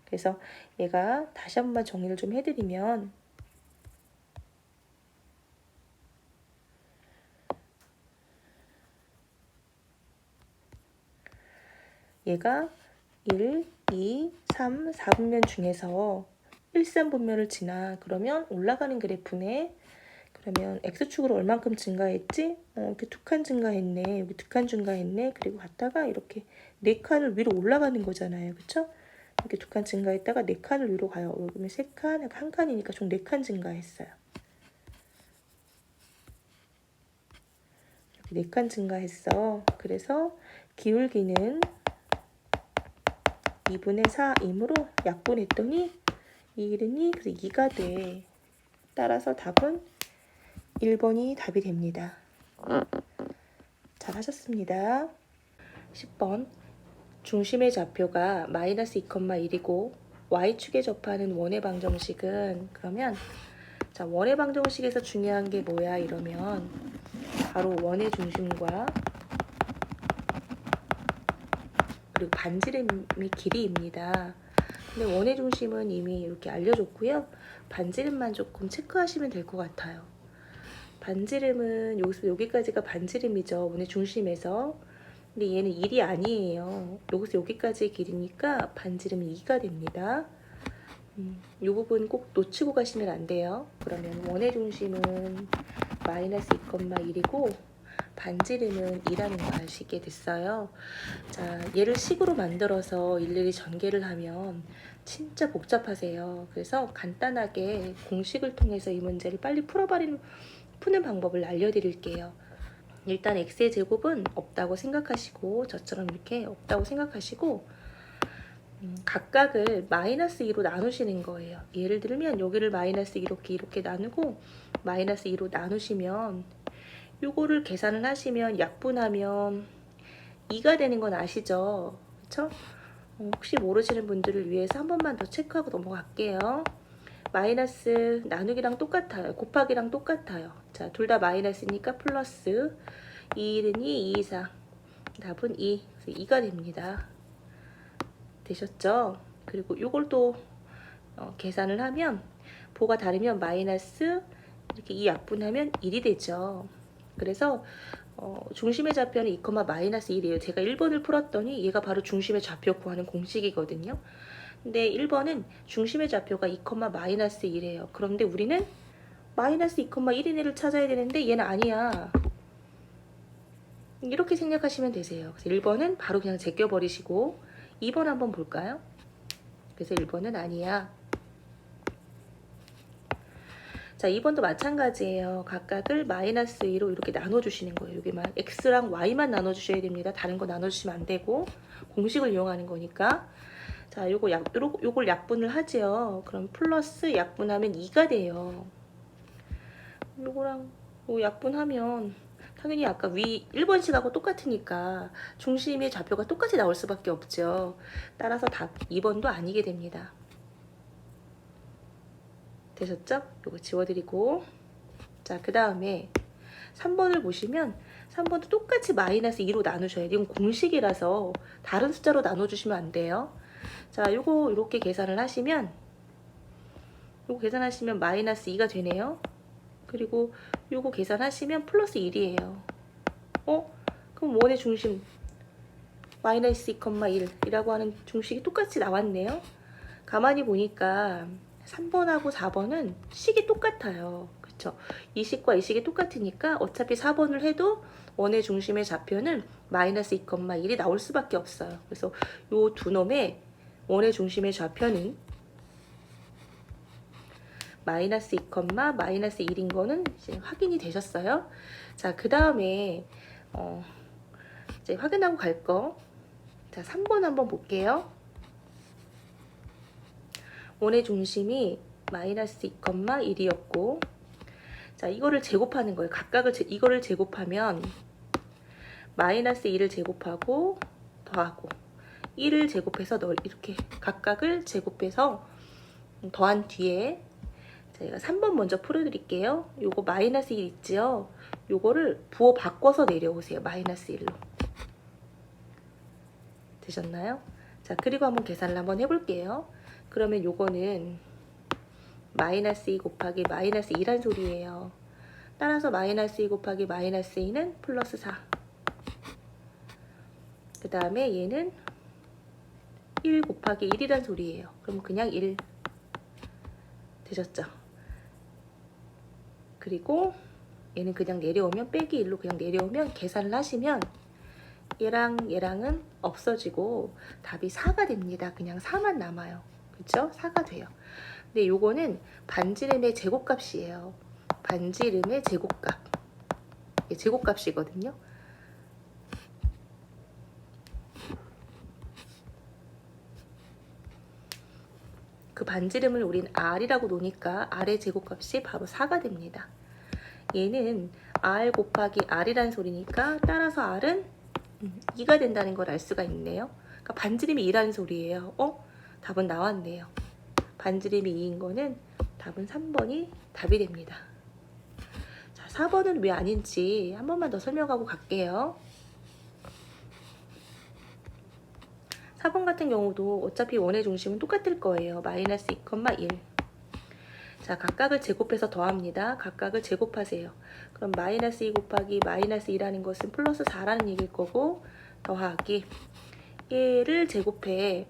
그래서 얘가 다시 한번 정리를 좀 해드리면 얘가 1, 2, 3, 4분면 중에서 1, 3분면을 지나. 그러면 올라가는 그래프네. 그러면 x축으로 얼만큼 증가했지? 이렇게 2칸 증가했네. 여기 2칸 증가했네. 그리고 갔다가 이렇게 4칸을 위로 올라가는 거잖아요. 그쵸? 이렇게 2칸 증가했다가 4칸을 위로 가요. 여기는 3칸, 1칸이니까 총 4칸 증가했어요. 이렇게 4칸 증가했어. 그래서 기울기는 2분의 4이므로 약분했더니 1은 2, 그래서 2가 돼. 따라서 답은 1번이 답이 됩니다. 잘 하셨습니다. 10번. 중심의 좌표가 마이너스 2,1이고 y축에 접하는 원의 방정식은, 그러면 자, 원의 방정식에서 중요한 게 뭐야 이러면 바로 원의 중심과 그리고 반지름의 길이입니다. 근데 원의 중심은 이미 이렇게 알려줬고요. 반지름만 조금 체크하시면 될 것 같아요. 반지름은 여기서 여기까지가 반지름이죠. 원의 중심에서. 근데 얘는 1이 아니에요. 여기서 여기까지의 길이니까 반지름이 2가 됩니다. 이 부분 꼭 놓치고 가시면 안 돼요. 그러면 원의 중심은 마이너스 2,1이고 반지름은 2라는 거 아시게 됐어요. 자, 얘를 식으로 만들어서 일일이 전개를 하면 진짜 복잡하세요. 그래서 간단하게 공식을 통해서 이 문제를 빨리 푸는 방법을 알려드릴게요. 일단 x의 제곱은 없다고 생각하시고, 저처럼 이렇게 없다고 생각하시고 각각을 마이너스 2로 나누시는 거예요. 예를 들면 여기를 마이너스 이렇게 나누고 마이너스 2로 나누시면 요거를 계산을 하시면 약분하면 2가 되는 건 아시죠? 그쵸? 혹시 모르시는 분들을 위해서 한 번만 더 체크하고 넘어갈게요. 마이너스 나누기랑 똑같아요. 곱하기랑 똑같아요. 자, 둘 다 마이너스니까 플러스 2, 2, 2 이상. 답은 2. 그래서 2가 됩니다. 되셨죠? 그리고 이걸 또 계산을 하면 보가 다르면 마이너스 이렇게 2 약분하면 1이 되죠. 그래서 중심의 좌표는 2, 마이너스 1이에요. 제가 1번을 풀었더니 얘가 바로 중심의 좌표 구하는 공식이거든요. 근데 1번은 중심의 좌표가 2, 마이너스 1이에요. 그런데 우리는 마이너스 2, 1인 애를 찾아야 되는데 얘는 아니야. 이렇게 생각하시면 되세요. 그래서 1번은 바로 그냥 제껴버리시고 2번 한번 볼까요? 그래서 1번은 아니야. 자, 2번도 마찬가지예요. 각각을 마이너스 2로 이렇게 나눠주시는 거예요. 여기만 x랑 y만 나눠주셔야 됩니다. 다른 거 나눠주시면 안 되고 공식을 이용하는 거니까. 자, 요걸 약분을 하지요. 그럼 플러스 약분하면 2가 돼요. 요거랑 요 약분하면 당연히 아까 위 1번식하고 똑같으니까 중심의 좌표가 똑같이 나올 수밖에 없죠. 따라서 답 2번도 아니게 됩니다. 되셨죠? 요거 지워드리고, 자, 그 다음에 3번을 보시면 3번도 똑같이 마이너스 2로 나누셔야 돼요. 이건 공식이라서 다른 숫자로 나눠주시면 안 돼요. 자, 요거 이렇게 계산을 하시면 마이너스 2가 되네요. 그리고 요거 계산하시면 플러스 1이에요. 그럼 원의 중심 마이너스 2,1이라고 하는 중식이 똑같이 나왔네요. 가만히 보니까 3번하고 4번은 식이 똑같아요. 그쵸? 이 식과 이 식이 똑같으니까 어차피 4번을 해도 원의 중심의 좌표는 마이너스 2,1이 나올 수밖에 없어요. 그래서 요 두 놈의 원의 중심의 좌표는 마이너스 2, 마이너스 1인 거는 이제 확인이 되셨어요. 자, 그 다음에 이제 확인하고 갈 거. 자, 3번 한번 볼게요. 원의 중심이 마이너스 2,1이었고, 자, 이거를 제곱하는 거예요. 각각을 이거를 제곱하면 마이너스 2를 제곱하고 더하고 1을 제곱해서 이렇게 각각을 제곱해서 더한 뒤에 제가 3번 먼저 풀어드릴게요. 요거 마이너스 1 있지요? 요거를 부호 바꿔서 내려오세요. 마이너스 1로. 되셨나요? 자, 그리고 한번 계산을 한번 해볼게요. 그러면 요거는 마이너스 2 곱하기 마이너스 2란 소리예요. 따라서 마이너스 2 곱하기 마이너스 2는 플러스 4. 그 다음에 얘는 1 곱하기 1이란 소리예요. 그럼 그냥 1. 되셨죠? 그리고 얘는 그냥 내려오면 빼기 1로 그냥 내려오면 계산을 하시면 얘랑 얘랑은 없어지고 답이 4가 됩니다. 그냥 4만 남아요. 그쵸? 4가 돼요. 근데 요거는 반지름의 제곱값이에요. 반지름의 제곱값. 이게 제곱값이거든요. 그 반지름을 우린 R이라고 놓으니까 R의 제곱값이 바로 4가 됩니다. 얘는 R 곱하기 R이라는 소리니까 따라서 R은 2가 된다는 걸 알 수가 있네요. 그러니까 반지름이 2라는 소리예요. 답은 나왔네요. 반지름이 2인 거는 답은 3번이 답이 됩니다. 자, 4번은 왜 아닌지 한 번만 더 설명하고 갈게요. 4번 같은 경우도 어차피 원의 중심은 똑같을 거예요. 마이너스 2,1. 자, 각각을 제곱해서 더합니다. 각각을 제곱하세요. 그럼 마이너스 2 곱하기 마이너스 2라는 것은 플러스 4라는 얘기일 거고, 더하기 얘를 제곱해.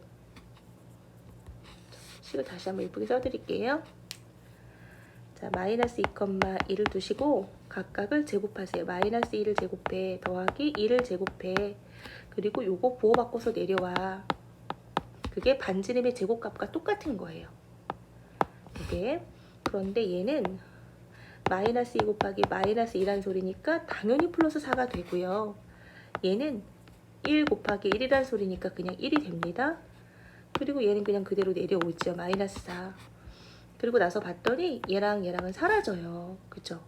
식을 다시 한번 예쁘게 써드릴게요. 자, 마이너스 2,1을 두시고 각각을 제곱하세요. 마이너스 2를 제곱해 더하기 2를 제곱해. 그리고 요거 부호 바꿔서 내려와. 그게 반지름의 제곱값과 똑같은 거예요. 이게. 그런데 얘는 마이너스 2 곱하기 마이너스 2라는 소리니까 당연히 플러스 4가 되고요. 얘는 1 곱하기 1이라는 소리니까 그냥 1이 됩니다. 그리고 얘는 그냥 그대로 내려오죠. 마이너스 4. 그리고 나서 봤더니 얘랑 얘랑은 사라져요. 그쵸?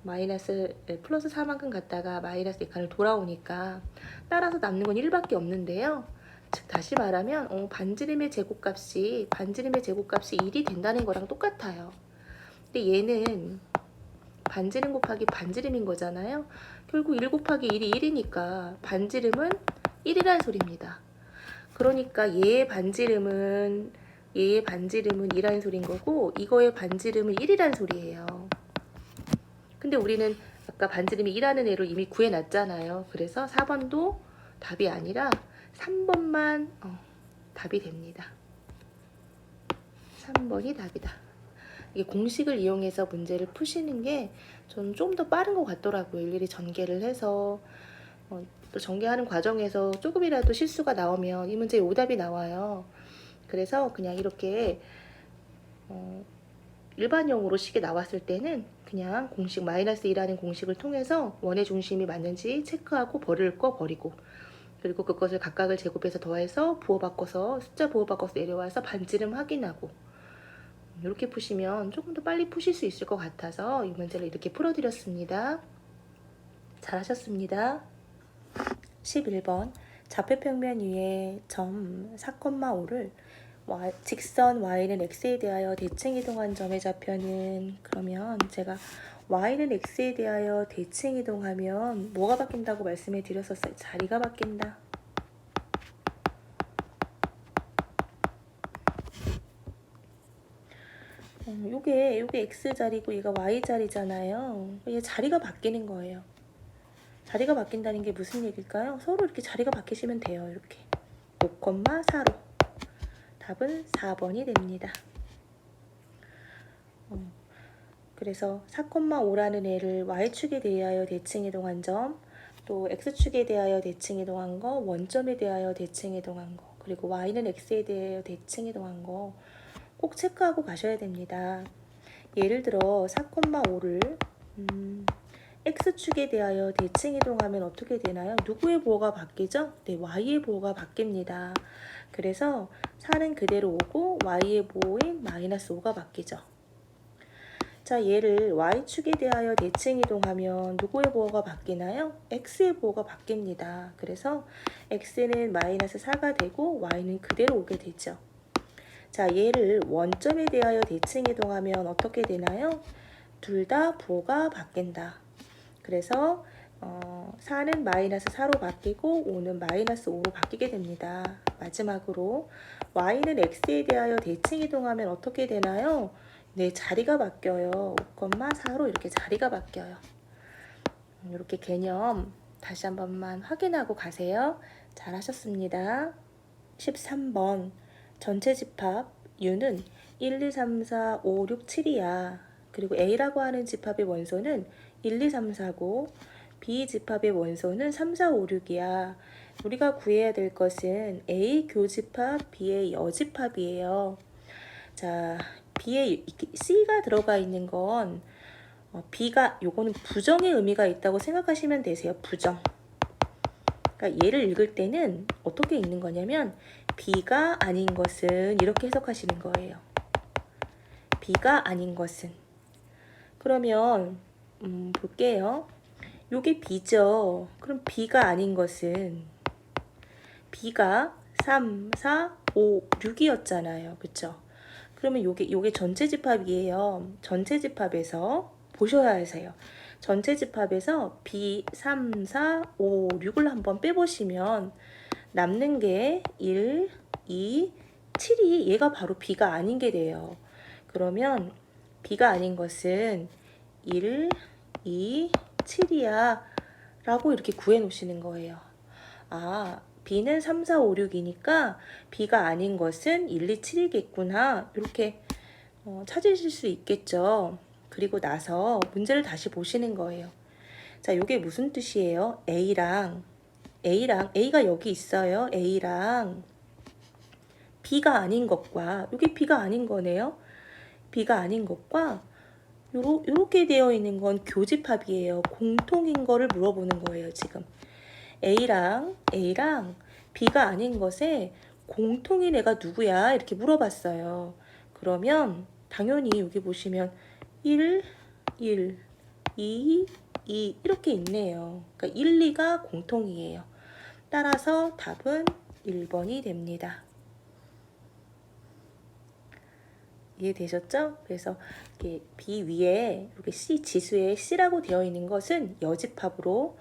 플러스 4만큼 갔다가 마이너스 2칸을 돌아오니까 따라서 남는 건 1밖에 없는데요. 즉 다시 말하면 반지름의 제곱값이 1이 된다는 거랑 똑같아요. 근데 얘는 반지름 곱하기 반지름인 거잖아요. 결국 1 곱하기 1이 1이니까 반지름은 1이라는 소리입니다. 그러니까 얘의 반지름은 2라는 소리인 거고 이거의 반지름은 1이라는 소리예요. 근데 우리는 아까 반지름이 2라는 애를 이미 구해놨잖아요. 그래서 4번도 답이 아니라 3번만 답이 됩니다. 3번이 답이다. 이게 공식을 이용해서 문제를 푸시는 게 저는 좀 더 빠른 것 같더라고요. 일일이 전개를 해서 또 전개하는 과정에서 조금이라도 실수가 나오면 이 문제의 오답이 나와요. 그래서 그냥 이렇게 일반형으로 식이 나왔을 때는 그냥 공식 마이너스 2라는 공식을 통해서 원의 중심이 맞는지 체크하고 버릴 거 버리고 그리고 그것을 각각을 제곱해서 더해서 숫자 부호 바꿔서 내려와서 반지름 확인하고 이렇게 푸시면 조금 더 빨리 푸실 수 있을 것 같아서 이 문제를 이렇게 풀어드렸습니다. 잘하셨습니다. 11번 좌표평면 위에 점 4,5를 직선 y는 x에 대하여 대칭 이동한 점의 좌표는 그러면 제가 y는 x에 대하여 대칭 이동하면 뭐가 바뀐다고 말씀해 드렸었어요. 자리가 바뀐다. 요게 x자리고 얘가 y자리잖아요. 얘 자리가 바뀌는 거예요. 자리가 바뀐다는 게 무슨 얘기일까요? 서로 이렇게 자리가 바뀌시면 돼요. 이렇게 5,4로 답은 4번이 됩니다. 그래서 4,5라는 애를 y축에 대하여 대칭 이동한 점, 또 x축에 대하여 대칭 이동한 거, 원점에 대하여 대칭 이동한 거, 그리고 y는 x에 대하여 대칭 이동한 거 꼭 체크하고 가셔야 됩니다. 예를 들어 4,5를 x축에 대하여 대칭 이동하면 어떻게 되나요? 누구의 보호가 바뀌죠? 네, y의 보호가 바뀝니다. 그래서 4는 그대로 오고 y의 보호인 -5가 바뀌죠. 자, 얘를 y축에 대하여 대칭 이동하면 누구의 보호가 바뀌나요? x의 보호가 바뀝니다. 그래서 x는 -4가 되고 y는 그대로 오게 되죠. 자, 얘를 원점에 대하여 대칭 이동하면 어떻게 되나요? 둘 다 부호가 바뀐다. 그래서 4는 -4로 바뀌고 5는 -5로 바뀌게 됩니다. 마지막으로 y는 x에 대하여 대칭 이동하면 어떻게 되나요? 네, 자리가 바뀌어요. 5,4로 이렇게 자리가 바뀌어요. 이렇게 개념 다시 한 번만 확인하고 가세요. 잘하셨습니다. 13번 전체 집합 U는 1, 2, 3, 4, 5, 6, 7이야. 그리고 A라고 하는 집합의 원소는 1, 2, 3, 4고 B 집합의 원소는 3, 4, 5, 6이야. 우리가 구해야 될 것은 A 교집합, B의 여집합이에요. 자, B에 C가 들어가 있는 건 B가 요거는 부정의 의미가 있다고 생각하시면 되세요. 부정. 그러니까 얘를 읽을 때는 어떻게 읽는 거냐면 B가 아닌 것은 이렇게 해석하시는 거예요. B가 아닌 것은. 그러면 볼게요. 요게 B죠. 그럼 B가 아닌 것은 B가 3, 4, 5, 6이었잖아요. 그쵸? 그러면 요게 전체 집합이에요. 전체 집합에서 보셔야 하세요. 전체 집합에서 B, 3, 4, 5, 6을 한번 빼보시면 남는 게 1, 2, 7이 얘가 바로 B가 아닌 게 돼요. 그러면 B가 아닌 것은 1, 2, 7이야 라고 이렇게 구해 놓으시는 거예요. 아, B는 3, 4, 5, 6이니까 B가 아닌 것은 1, 2, 7이겠구나 이렇게 찾으실 수 있겠죠. 그리고 나서 문제를 다시 보시는 거예요. 자, 이게 무슨 뜻이에요? A가 여기 있어요. A랑 B가 아닌 것과 이게 B가 아닌 거네요. B가 아닌 것과 요렇게 되어 있는 건 교집합이에요. 공통인 거를 물어보는 거예요. 지금 A랑 B가 아닌 것에 공통인 애가 누구야? 이렇게 물어봤어요. 그러면 당연히 여기 보시면 1, 1, 2, 2 이렇게 있네요. 그러니까 1, 2가 공통이에요. 따라서 답은 1번이 됩니다. 이해되셨죠? 그래서 이렇게 B 위에 이렇게 C 지수에 C라고 되어 있는 것은 여집합으로,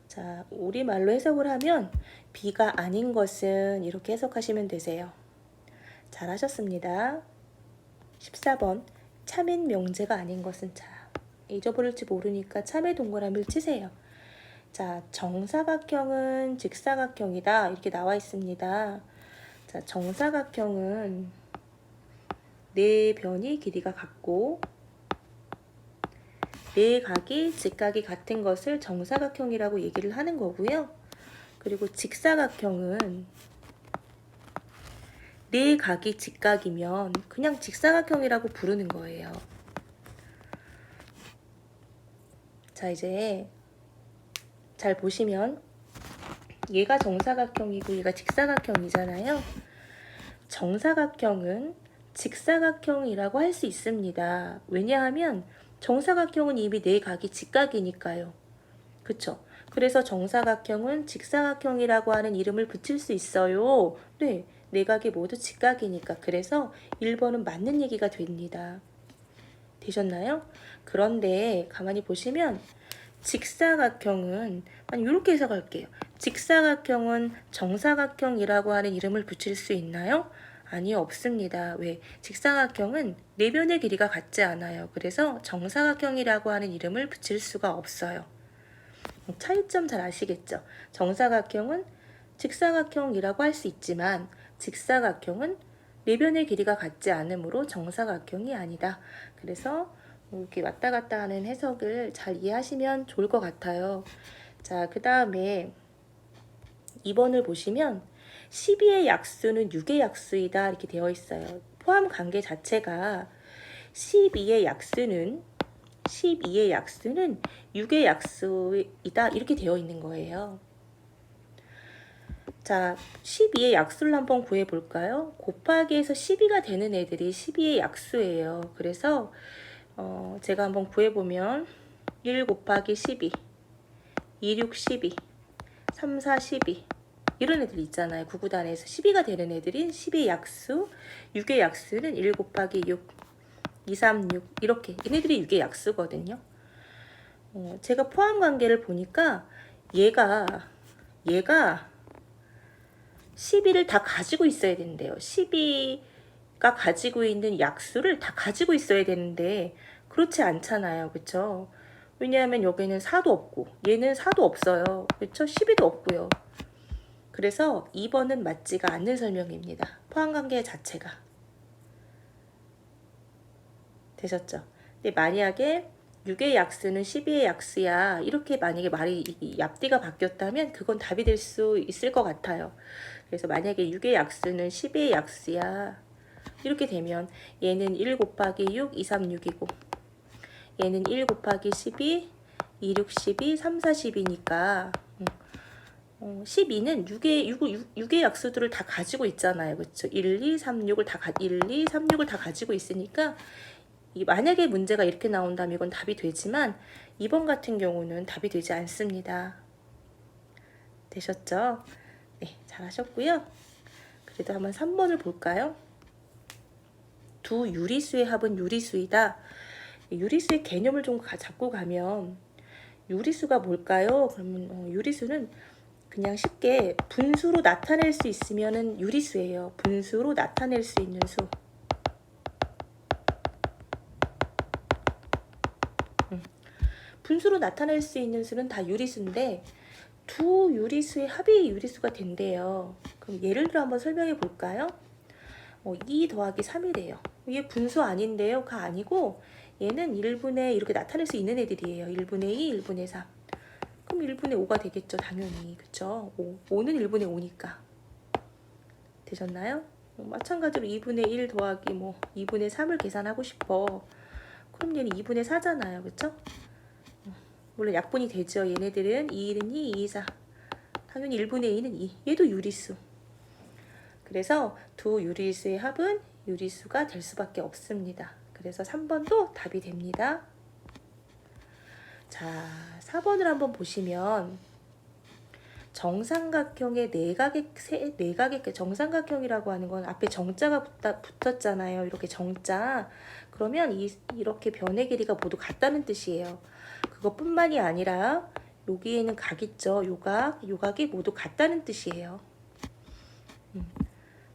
자, 우리말로 해석을 하면 B가 아닌 것은 이렇게 해석하시면 되세요. 잘하셨습니다. 14번 참인 명제가 아닌 것은, 자, 잊어버릴지 모르니까 참의 동그라미를 치세요. 자, 정사각형은 직사각형이다 이렇게 나와 있습니다. 자, 정사각형은 네 변이 길이가 같고 네 각이 직각이 같은 것을 정사각형이라고 얘기를 하는 거고요. 그리고 직사각형은 네 각이 직각이면 그냥 직사각형이라고 부르는 거예요. 자, 이제 잘 보시면 얘가 정사각형이고 얘가 직사각형이잖아요. 정사각형은 직사각형이라고 할 수 있습니다. 왜냐하면 정사각형은 이미 네 각이 직각이니까요. 그쵸? 그래서 정사각형은 직사각형이라고 하는 이름을 붙일 수 있어요. 네, 네 각이 모두 직각이니까. 그래서 1번은 맞는 얘기가 됩니다. 되셨나요? 그런데 가만히 보시면 직사각형은 이렇게 해석할게요. 직사각형은 정사각형이라고 하는 이름을 붙일 수 있나요? 아니요, 없습니다. 왜? 직사각형은 내변의 길이가 같지 않아요. 그래서 정사각형이라고 하는 이름을 붙일 수가 없어요. 차이점 잘 아시겠죠? 정사각형은 직사각형이라고 할 수 있지만 직사각형은 내변의 길이가 같지 않으므로 정사각형이 아니다. 그래서 이렇게 왔다 갔다 하는 해석을 잘 이해하시면 좋을 것 같아요. 자, 그 다음에 2번을 보시면 12의 약수는 6의 약수이다 이렇게 되어 있어요. 포함 관계 자체가 12의 약수는 6의 약수이다 이렇게 되어 있는 거예요. 자, 12의 약수를 한번 구해볼까요? 곱하기에서 12가 되는 애들이 12의 약수예요. 그래서 제가 한번 구해보면 1 곱하기 12, 2, 6, 12, 3, 4, 12 이런 애들 있잖아요. 구구단에서 12가 되는 애들인 10의 약수, 6의 약수는 1 곱하기 6, 2, 3, 6 이렇게 얘네들이 6의 약수거든요. 제가 포함 관계를 보니까 얘가 12를 다 가지고 있어야 된대요. 12가 가지고 있는 약수를 다 가지고 있어야 되는데 그렇지 않잖아요. 그쵸? 왜냐하면 여기는 4도 없고 얘는 4도 없어요. 그쵸? 12도 없고요. 그래서 2번은 맞지가 않는 설명입니다. 포함관계 자체가. 되셨죠? 근데 만약에 6의 약수는 12의 약수야 이렇게 만약에 말이 앞뒤가 바뀌었다면 그건 답이 될 수 있을 것 같아요. 그래서 만약에 6의 약수는 12의 약수야 이렇게 되면 얘는 1 곱하기 6, 2, 3, 6이고 얘는 1 곱하기 12, 2, 6, 12, 3, 4, 12니까 12는 6의 약수들을 다 가지고 있잖아요. 그렇죠? 1, 2, 3, 6을 다 1, 2, 3, 6을 다 가지고 있으니까 만약에 문제가 이렇게 나온다면 이건 답이 되지만 2번 같은 경우는 답이 되지 않습니다. 되셨죠? 네, 잘하셨고요. 그래도 한번 3번을 볼까요? 두 유리수의 합은 유리수이다. 유리수의 개념을 좀 잡고 가면 유리수가 뭘까요? 그러면 유리수는 그냥 쉽게 분수로 나타낼 수 있으면 유리수예요. 분수로 나타낼 수 있는 수. 분수로 나타낼 수 있는 수는 다 유리수인데 두 유리수의 합이 유리수가 된대요. 그럼 예를 들어 한번 설명해 볼까요? 2 더하기 3이래요. 이게 분수 아닌데요? 가 아니고 얘는 1분의 이렇게 나타낼 수 있는 애들이에요. 1분의 2, 1분의 3. 그럼 1분의 5가 되겠죠. 당연히. 그쵸? 5는 1분의 5니까. 되셨나요? 마찬가지로 2분의 1 더하기 2분의 3을 계산하고 싶어. 그럼 얘는 2분의 4잖아요. 그쵸? 물론 약분이 되죠. 얘네들은 2는 2, 2, 4. 당연히 1분의 2는 2. 얘도 유리수. 그래서 두 유리수의 합은 유리수가 될 수밖에 없습니다. 그래서 3번도 답이 됩니다. 자, 4번을 한번 보시면 정삼각형의 내각의 정삼각형이라고 하는 건 앞에 정자가 붙었잖아요. 이렇게 정자. 그러면 이렇게 변의 길이가 모두 같다는 뜻이에요. 그것뿐만이 아니라 여기에는 각 있죠. 요각이 모두 같다는 뜻이에요.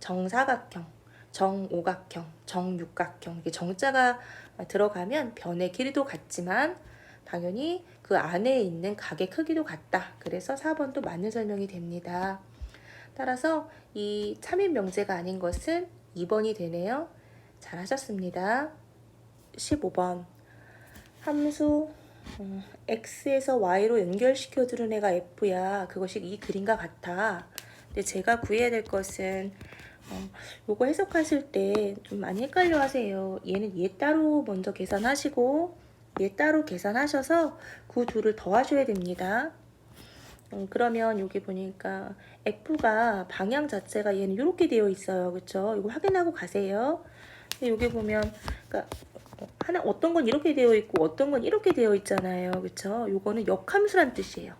정사각형, 정오각형, 정육각형 이게 정자가 들어가면 변의 길이도 같지만 당연히 그 안에 있는 각의 크기도 같다. 그래서 4번도 맞는 설명이 됩니다. 따라서 이 참인 명제가 아닌 것은 2번이 되네요. 잘하셨습니다. 15번 함수 x에서 y로 연결시켜주는 애가 f야. 그것이 이 그림과 같아. 근데 제가 구해야 될 것은 요거 해석하실 때 좀 많이 헷갈려 하세요. 얘는 얘 따로 먼저 계산하시고 얘 따로 계산하셔서 그 둘을 더하셔야 됩니다. 그러면 여기 보니까 f가 방향 자체가 얘는 이렇게 되어 있어요. 그쵸? 이거 확인하고 가세요. 근데 여기 보면 그러니까 어떤 건 이렇게 되어 있고 어떤 건 이렇게 되어 있잖아요. 그쵸? 요거는 역함수란 뜻이에요.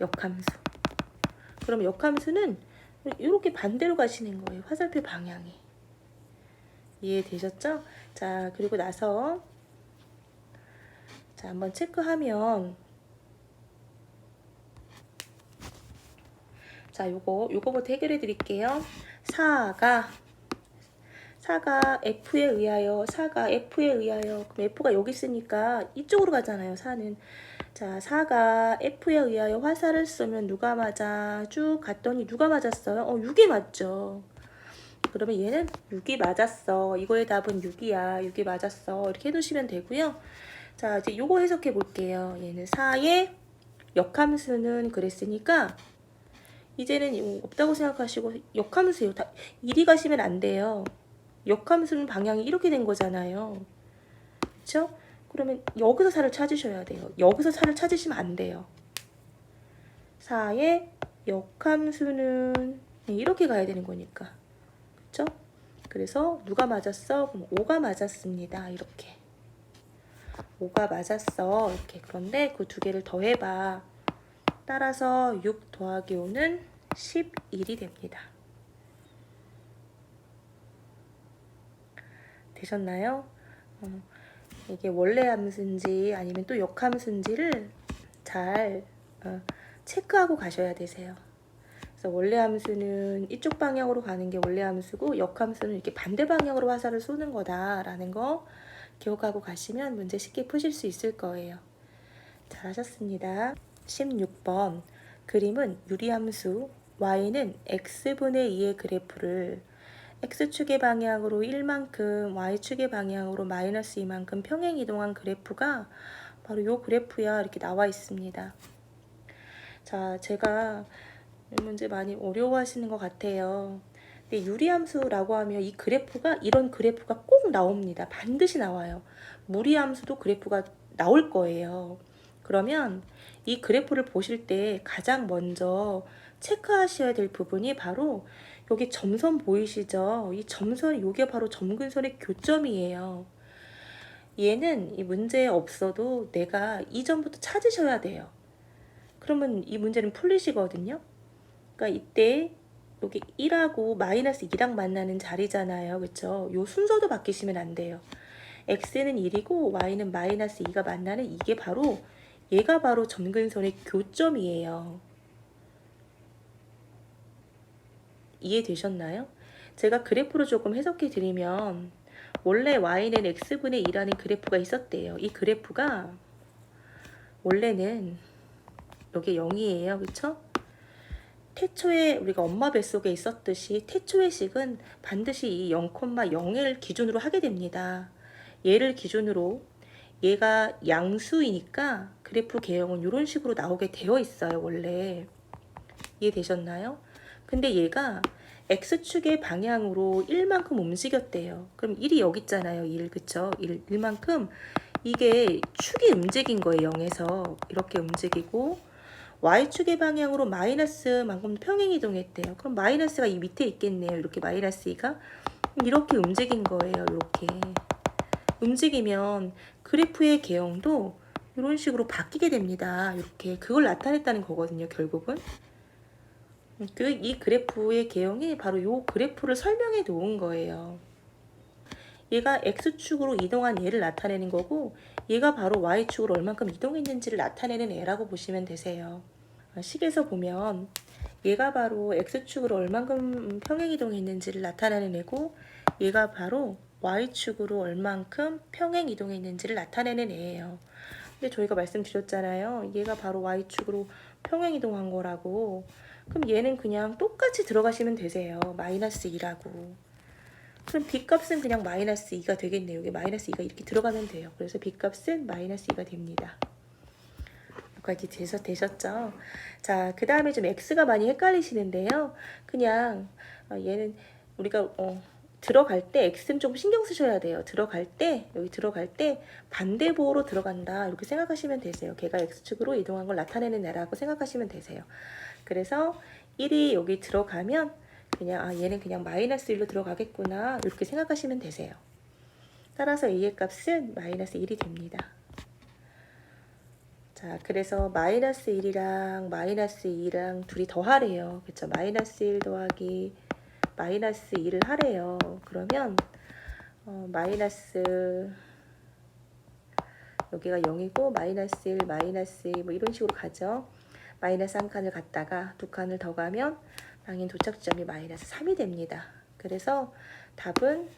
역함수. 그럼 역함수는 이렇게 반대로 가시는 거예요. 화살표 방향이. 이해되셨죠? 자, 그리고 나서 자, 한번 체크하면 자, 요거부터 해결해 드릴게요. 4가 F에 의하여, 4가 F에 의하여, 그럼 F가 여기 있으니까 이쪽으로 가잖아요, 4는. 자, 4가 F에 의하여 화살을 쏘면 누가 맞아? 쭉 갔더니 누가 맞았어요? 6이 맞죠. 그러면 얘는 6이 맞았어. 이거의 답은 6이야. 6이 맞았어. 이렇게 해두시면 되고요. 자, 이제 요거 해석해 볼게요. 얘는 4의 역함수는 그랬으니까 이제는 이거 없다고 생각하시고 역함수예요. 이리 가시면 안 돼요. 역함수는 방향이 이렇게 된 거잖아요. 그렇죠? 그러면 여기서 4를 찾으셔야 돼요. 여기서 4를 찾으시면 안 돼요. 4의 역함수는 이렇게 가야 되는 거니까. 그렇죠? 그래서 누가 맞았어? 그럼 5가 맞았습니다. 이렇게. 5가 맞았어. 이렇게. 그런데 그 두 개를 더해봐. 따라서 6 더하기 5는 11이 됩니다. 되셨나요? 이게 원래 함수인지 아니면 또 역함수인지를 잘 체크하고 가셔야 되세요. 그래서 원래 함수는 이쪽 방향으로 가는 게 원래 함수고 역함수는 이렇게 반대 방향으로 화살을 쏘는 거다라는 거 기억하고 가시면 문제 쉽게 푸실 수 있을 거예요. 잘하셨습니다. 16번 그림은 유리함수 y는 x분의 2의 그래프를 x축의 방향으로 1만큼 y축의 방향으로 마이너스 2만큼 평행 이동한 그래프가 바로 요 그래프야 이렇게 나와 있습니다. 자, 제가 이 문제 많이 어려워하시는 것 같아요. 근데 유리함수라고 하면 이 그래프가 이런 그래프가 꼭 나옵니다. 반드시 나와요. 무리함수도 그래프가 나올 거예요. 그러면 이 그래프를 보실 때 가장 먼저 체크하셔야 될 부분이 바로 여기 점선 보이시죠? 이 점선, 이게 바로 점근선의 교점이에요. 얘는 이 문제에 없어도 내가 이전부터 찾으셔야 돼요. 그러면 이 문제는 풀리시거든요. 그러니까 이때 여기 1하고 마이너스 2랑 만나는 자리잖아요. 그렇죠? 요 순서도 바뀌시면 안 돼요. x는 1이고 y는 마이너스 2가 만나는 이게 바로 얘가 바로 점근선의 교점이에요. 이해되셨나요? 제가 그래프로 조금 해석해 드리면 원래 y는 x분의 2라는 그래프가 있었대요. 이 그래프가 원래는 여기 0이에요. 그쵸? 태초에 우리가 엄마 뱃속에 있었듯이 태초의 식은 반드시 이 0,0을 기준으로 하게 됩니다. 얘를 기준으로 얘가 양수이니까 그래프 개형은 이런 식으로 나오게 되어 있어요. 원래. 이해되셨나요? 근데 얘가 X축의 방향으로 1만큼 움직였대요. 그럼 1이 여기 있잖아요. 1, 그쵸? 1만큼 이게 축이 움직인 거예요. 0에서 이렇게 움직이고 Y축의 방향으로 마이너스만큼 평행 이동했대요. 그럼 마이너스가 이 밑에 있겠네요. 이렇게 마이너스 2가 이렇게 움직인 거예요. 이렇게 움직이면 그래프의 개형도 이런 식으로 바뀌게 됩니다. 이렇게 그걸 나타냈다는 거거든요. 결국은 이 그래프의 개형이 바로 이 그래프를 설명해 놓은 거예요. 얘가 X축으로 이동한 얘를 나타내는 거고 얘가 바로 Y축으로 얼만큼 이동했는지를 나타내는 애라고 보시면 되세요. 식에서 보면 얘가 바로 X축으로 얼만큼 평행 이동했는지를 나타내는 애고 얘가 바로 Y축으로 얼만큼 평행 이동했는지를 나타내는 애예요. 근데 저희가 말씀드렸잖아요. 얘가 바로 Y축으로 평행 이동한 거라고. 그럼 얘는 그냥 똑같이 들어가시면 되세요. 마이너스 2라고. 그럼 B값은 그냥 마이너스 2가 되겠네요. 여기 마이너스 2가 이렇게 들어가면 돼요. 그래서 B값은 마이너스 2가 됩니다. 여기까지 되셨죠? 자, 그 다음에 좀 X가 많이 헷갈리시는데요. 그냥 얘는 우리가 들어갈 때 X는 좀 신경 쓰셔야 돼요. 여기 들어갈 때 반대보호로 들어간다. 이렇게 생각하시면 되세요. 걔가 X축으로 이동한 걸 나타내는 애라고 생각하시면 되세요. 그래서 1이 여기 들어가면 그냥 얘는 그냥 마이너스 1로 들어가겠구나. 이렇게 생각하시면 되세요. 따라서 A의 값은 마이너스 1이 됩니다. 자, 그래서 마이너스 1이랑 마이너스 2랑 둘이 더하래요. 그쵸? 마이너스 1 더하기 마이너스 2를 하래요. 그러면 마이너스 여기가 0이고 마이너스 1, 마이너스 2 뭐 이런 식으로 가죠. 마이너스 한 칸을 갔다가 두 칸을 더 가면 망인 도착점이 마이너스 3이 됩니다. 그래서 답은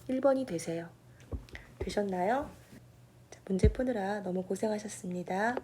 1번이 되세요. 되셨나요? 자, 문제 푸느라 너무 고생하셨습니다.